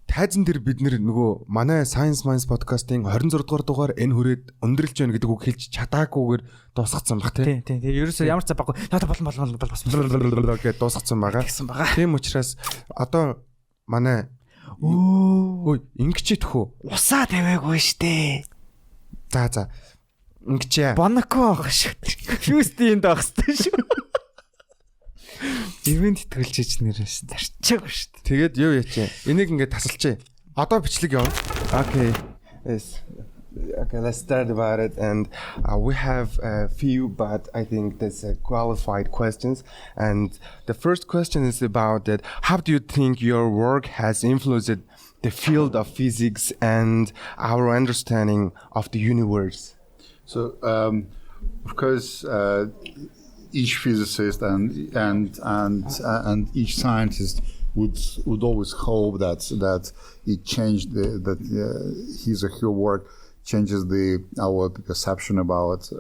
тайзан дээр бид нөгөө манай Science Minds podcast-ийн 26 дугаар дугаар энэ хүрээд өндөрлж байна гэдэг үг хэлж чадаагүйгээр дуусгацсан баг тийм. Ерөөсөө ямар цаг баггүй. Надад болон гэж дуусгацсан байгаа. Тийм учраас одоо манай ой ингэчээ төхөө. Усаа тавиагүй штэ. За. Ингэчээ. Боноко байх шүү. Фьюстинд байх шүү. Ивент төлжиж нэрээс тарчаагүй шүү дээ. Тэгээд юу яачаа? Энийг ингээд тасалчээ. Одоо бичлэг явна. Okay. Yes. Okay, let's start about it and we have a few but I think that's qualified questions and the first question is about that how do you think your work has influenced the field of physics and our understanding of the universe? So of course each physicist and each scientist would always hope that it changed that his or her work changes our perception about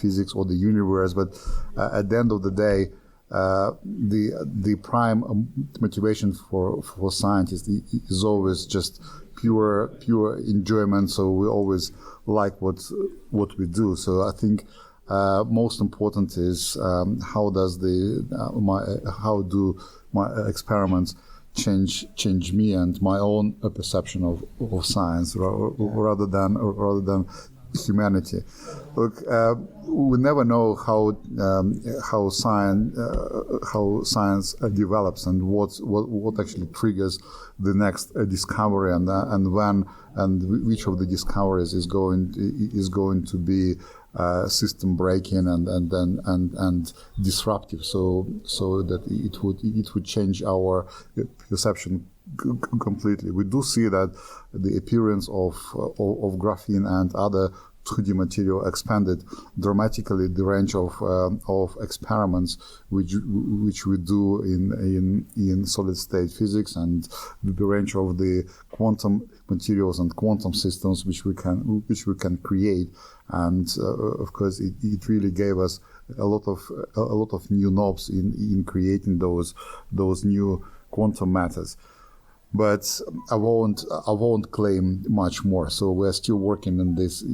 physics or the universe. But at the end of the day, the prime motivation for scientists is always just pure enjoyment. So we always like what we do. So I think most important is how do my experiments change me and my own perception of science rather than humanity. Look, we never know how science develops and what actually triggers the next discovery and when and which of the discoveries is going to be system breaking and disruptive, so that it would change our perception completely. We do see that the appearance of graphene and other 2D material expanded dramatically the range of experiments which we do in solid state physics, and the range of the quantum materials and quantum systems which we can create. And of course, it really gave us a lot of new knobs in creating those new quantum matters. But I won't claim much more. So we're still working in this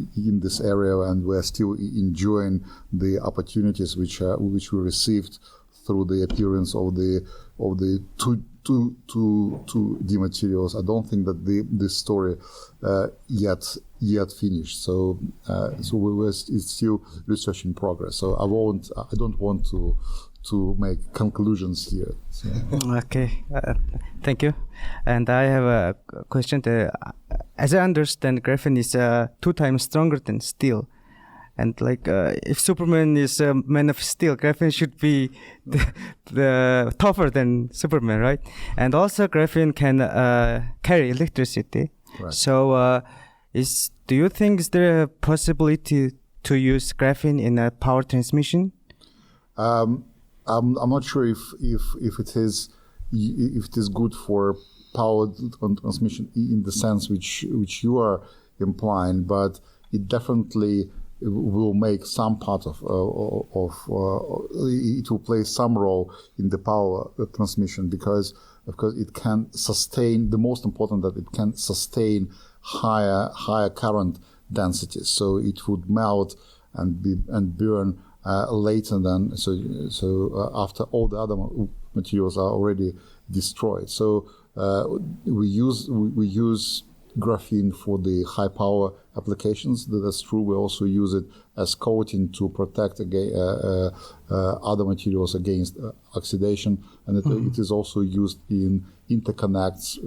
area, and we're still enjoying the opportunities which we received through the appearance of the 2D materials. I don't think that this story yet finished. So it's still research in progress. So I don't want to make conclusions here. So. Okay, thank you. And I have a question. As I understand, graphene is 2 times stronger than steel. And like, if Superman is a man of steel, graphene should be the tougher than Superman, right? And also, graphene can carry electricity. Right. So, do you think is there a possibility to use graphene in a power transmission? I'm not sure if it is good for power transmission in the sense which you are implying, but it definitely will make some part it will play some role in the power transmission, because of course it can sustain. The most important that it can sustain higher current densities, so it would melt and burn later than after all the other materials are already destroyed. So we use graphene for the high power applications. That's true. We also use it as coating to protect other materials against oxidation, and it is also used in interconnects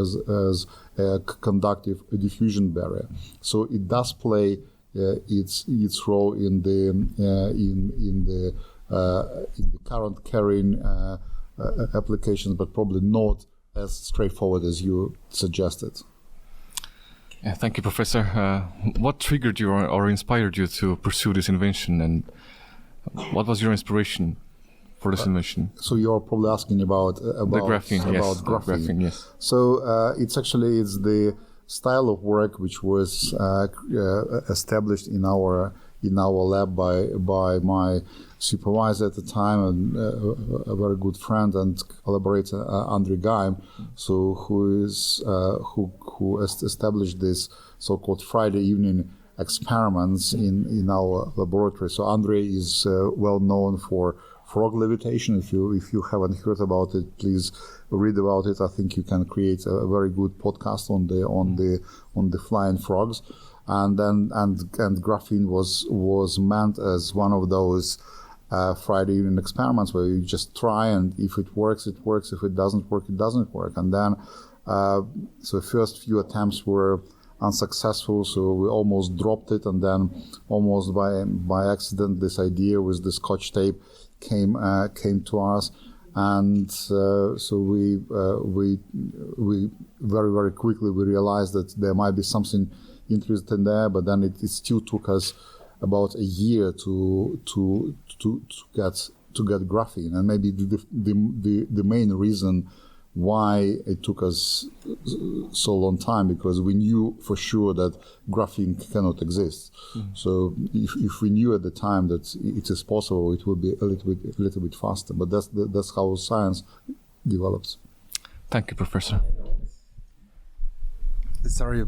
as a conductive diffusion barrier. So it does play its role in the current carrying applications, but probably not as straightforward as you suggested. Yeah, thank you, Professor. What triggered you or inspired you to pursue this invention, and what was your inspiration for this invention? So you're probably asking about the graphene, yes. Graphene, yes. So it's the style of work which was established in our lab by my supervisor at the time and a very good friend and collaborator, Andrei Gaim, so who established this so-called Friday evening experiments in our laboratory. So Andrei is well known for frog levitation. If you haven't heard about it, please read about it. I think you can create a very good podcast on the flying frogs. And graphene was meant as one of those Friday evening experiments where you just try, and if it works, it works. If it doesn't work, it doesn't work. And then, so the first few attempts were unsuccessful, so we almost dropped it. And then, almost by accident, this idea with the Scotch tape came to us. And so we very, very quickly we realized that there might be something interesting there, but then it still took us about a year to get graphene. And maybe the main reason why it took us so long time, because we knew for sure that graphene cannot exist. Mm-hmm. So if we knew at the time that it is possible, it would be a little bit faster. But that's how science develops. Thank you, Professor. Sorry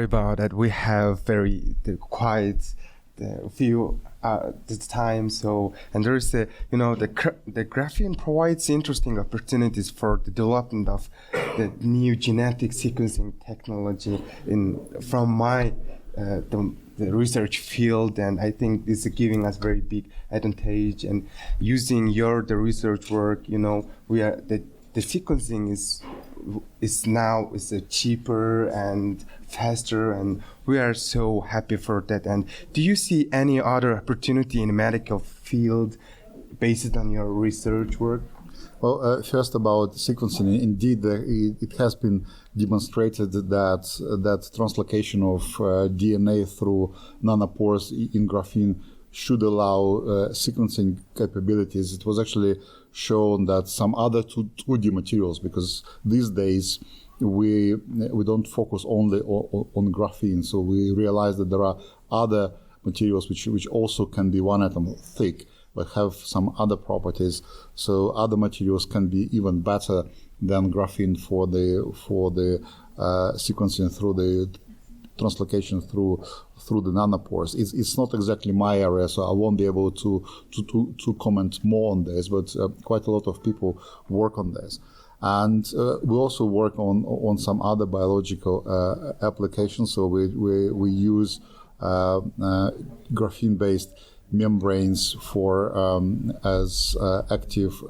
about that. We have very quiet a few the time. So and there is the graphene provides interesting opportunities for the development of the new genetic sequencing technology from my the research field, and I think this is giving us very big advantage. And using the research work, we are the sequencing is now cheaper and faster, and we are so happy for that. And do you see any other opportunity in the medical field based on your research work? Well, first about sequencing, indeed, it has been demonstrated that translocation of DNA through nanopores in graphene should allow sequencing capabilities. It was actually shown that some other 2D materials, because these days we don't focus only on graphene, so we realize that there are other materials which also can be one atom thick but have some other properties. So other materials can be even better than graphene for the sequencing through the translocation through the nanopores. It's not exactly my area, so I won't be able to comment more on this, but quite a lot of people work on this. And we also work on some other biological applications. So we use graphene-based membranes for as active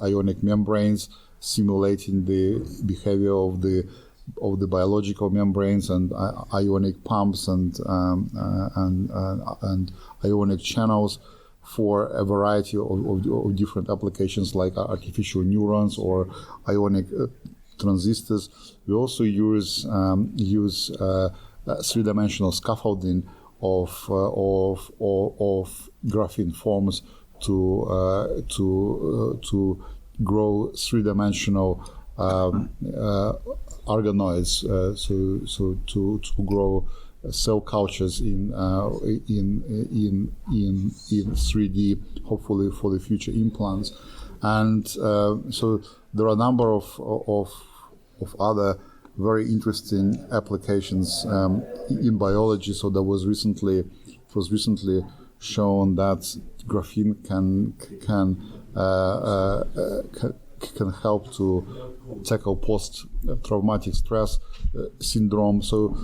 ionic membranes, simulating the behavior of the biological membranes and ionic pumps and ionic channels for a variety of different applications like artificial neurons or ionic transistors. We also use three-dimensional scaffolding of graphene forms to grow three-dimensional organoids, so to grow cell cultures in 3D, hopefully for the future implants. And so there are a number of other very interesting applications in biology. So it was recently shown that graphene can help to tackle post-traumatic stress syndrome. So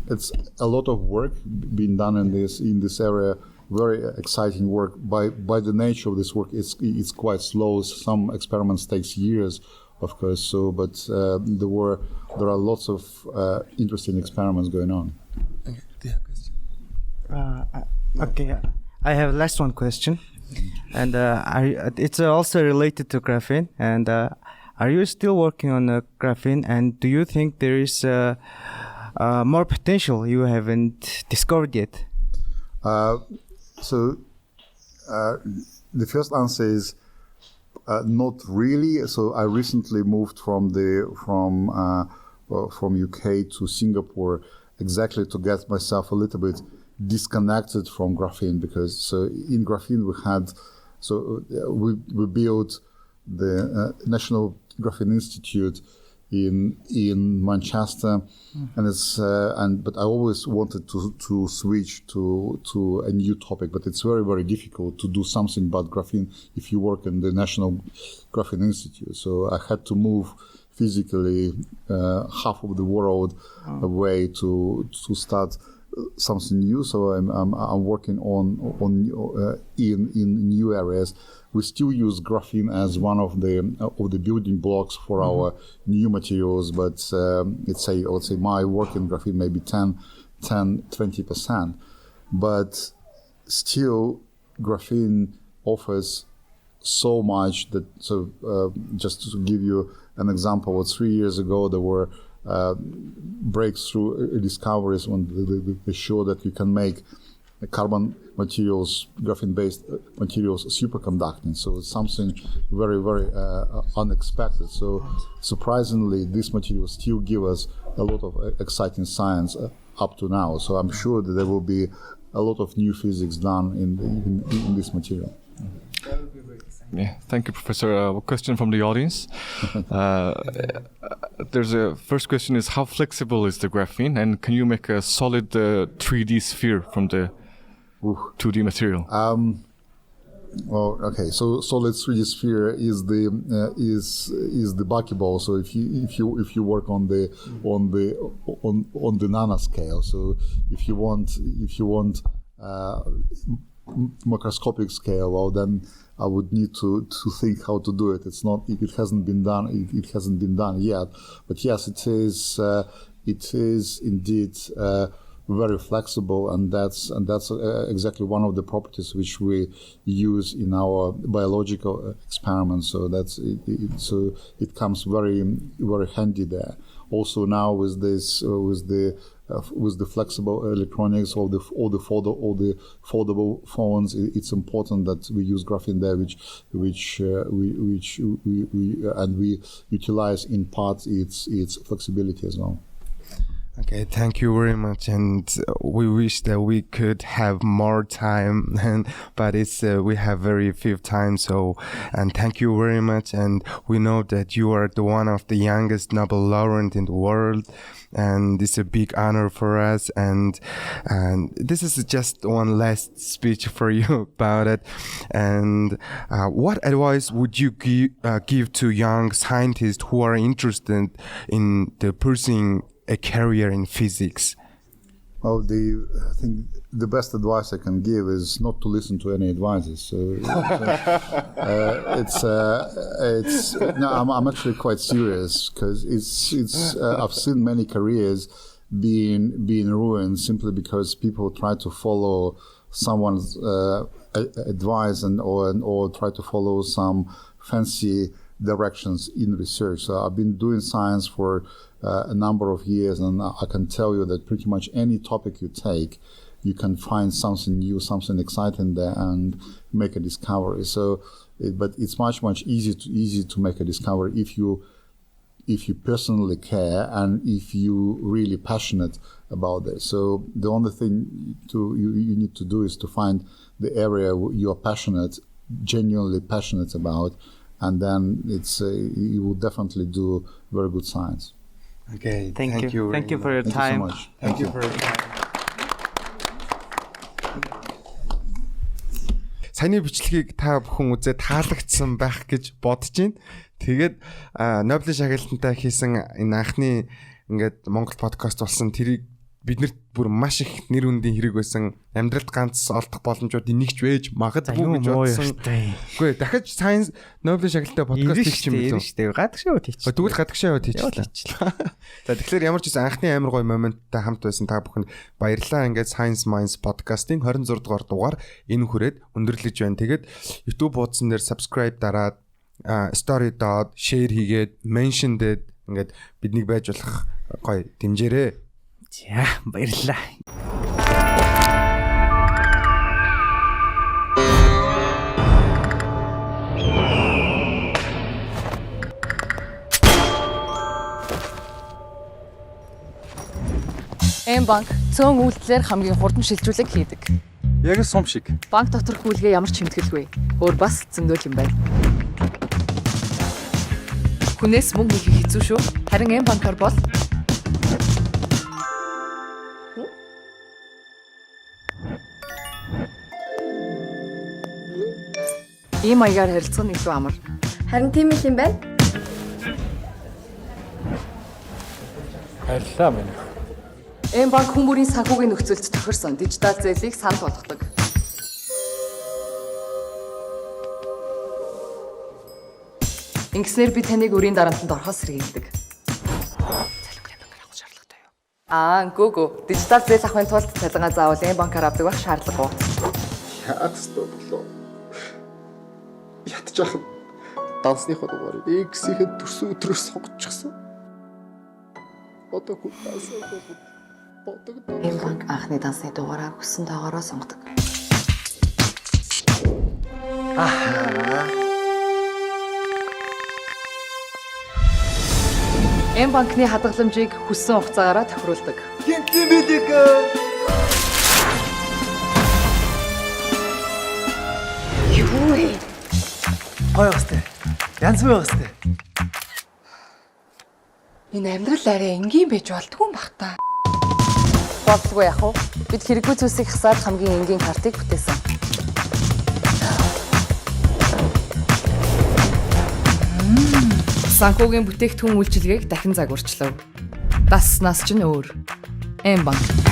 it's a lot of work being done in this area. Very exciting work. By the nature of this work, it's quite slow. Some experiments takes years, of course. So, but there are lots of interesting experiments going on. Okay, I have last one question, and it's also related to graphene. And are you still working on graphene? And do you think there is more potential you haven't discovered yet? So the first answer is not really. So I recently moved from UK to Singapore exactly to get myself a little bit disconnected from graphene, because in graphene we built the National Graphene Institute in Manchester, but I always wanted to switch to a new topic, but it's very, very difficult to do something about graphene if you work in the National Graphene Institute. So I had to move physically half of the world away to start something new. So I'm working in new areas. We still use graphene as one of the building blocks for our new materials, but let's say my work in graphene maybe 20%. But still, graphene offers so much that. So just to give you an example, 3 years ago there were breakthrough discoveries when they show that you can make carbon materials, graphene-based materials, superconducting. So it's something very, very unexpected. So surprisingly, these materials still give us a lot of exciting science up to now. So I'm sure that there will be a lot of new physics done in this material. That would be very exciting. Yeah, thank you, Professor. A question from the audience. There's a first question is how flexible is the graphene, and can you make a solid 3D sphere from the 2D material? Well, okay. So solid 3D sphere is the buckyball. So if you work on the nanoscale, so if you want microscopic scale, well then I would need to think how to do it. It hasn't been done. It hasn't been done yet. But yes, it is indeed very flexible, and that's exactly one of the properties which we use in our biological experiments. So so it comes very very handy there. Also now with the flexible electronics, all the foldable phones, it's important that we use graphene there, which we utilize in part its flexibility as well. Okay, thank you very much, and we wish that we could have more time, but we have very few time. So, and thank you very much, and we know that you are the one of the youngest Nobel laureate in the world, and it's a big honor for us. And this is just one last speech for you about it. And what advice would you give to young scientists who are interested in pursuing a career in physics? Well, I think the best advice I can give is not to listen to any advices. I'm actually quite serious, because I've seen many careers being ruined simply because people try to follow someone's advice or try to follow some fancy directions in research. So I've been doing science for a number of years, and I can tell you that pretty much any topic you take, you can find something new, something exciting there, and make a discovery. So, but it's much easy to make a discovery if you personally care and if you really passionate about this. So the only thing you need to do is to find the area you are genuinely passionate about, and then you will definitely do very good science. Okay, Thank you for your Thank time. you so much. Thank you for your time. Саяны бичлэгийг та бүхэн үзээд таалагдсан байх гэж бодож байна. Тэгээд Нобелийн шагналтантай хийсэн энэ анхны ингээд Монгол подкаст болсон, тэрийг биднэрт бүр маш их нэр үндийн хэрэг байсан. Амьдралд ганц олдох боломжуудын нэгч байж магадгүй гэж бодсон. Үгүй дахиж Science Нобелийн шагналттай подкаст хийх юм байна шүү дээ. Гадагшаа яваад хийчих. Тэгвэл гадагшаа яваад хийчихлээ. За тэгэхээр ямар ч гэсэн анхны амар гоё моменттай хамт байсан та бүхэнд баярлалаа. Ингээд Science Minds подкастын 26 дугаар дугаар энэ хүрээд өндөрлөж байна. Тэгээд YouTube хуудсан дээр subscribe дараад story доод share хийгээд mention дээд ингээд биднийг байж болох гоё дэмжээрэй. За баярлалаа. Банк цөөн үйлдэлээр хамгийн хурдан шилжүүлэг хийдэг. Яг сум шиг. Банк доторх үйлгээ ямар ч хэмтгэлгүй. Өөр бас зөндөөл юм байна. Хүнээс мөнгө хийх хэцүү шүү. Харин банкар бол ийм маягаар харилцах нь илүү амар. Харин тийм л юм байна. Баярлалаа минь. Банк хүмүүрийн санхүүгийн нөхцөлд тохирсон дижитал зээлийг санал болгодог. Ингэснээр би таныг өрийн дарамтанд орохоос сэргийлдэг. Цалингийн банкар авах шаардлагатай юу? Гүг. Дижитал зээл авахын тулд цалингаа заавал банкар авдаг байх шаардлагагүй. Яах ёстой болоо. Ятчих дансныхоо дугаарыг X-ийн төрсөн өдрөөс сонгочихсон. Одоо хүн дансаа боддог. Банк анхны дансны дугаараа хүссэн тоогоороо сонгодог. Банкны хадгаламжийг хүссэн хугацаагаараа тохируулдаг. Гинтийн билег. Юу вэ? Гоё бастай. Янзгүй бастай. Энэ амьдрал арай энгийн байж болдгүй юм бах та. Болдгүй яах вэ? Бид хэрэггүй зүйлсийг хасаад хамгийн энгийн картыг бүтээсэн. Санкогийн бүтээгдэхүүн үйлчилгээг дахин загварчлав. Даснаас ч нь өөр. Банк.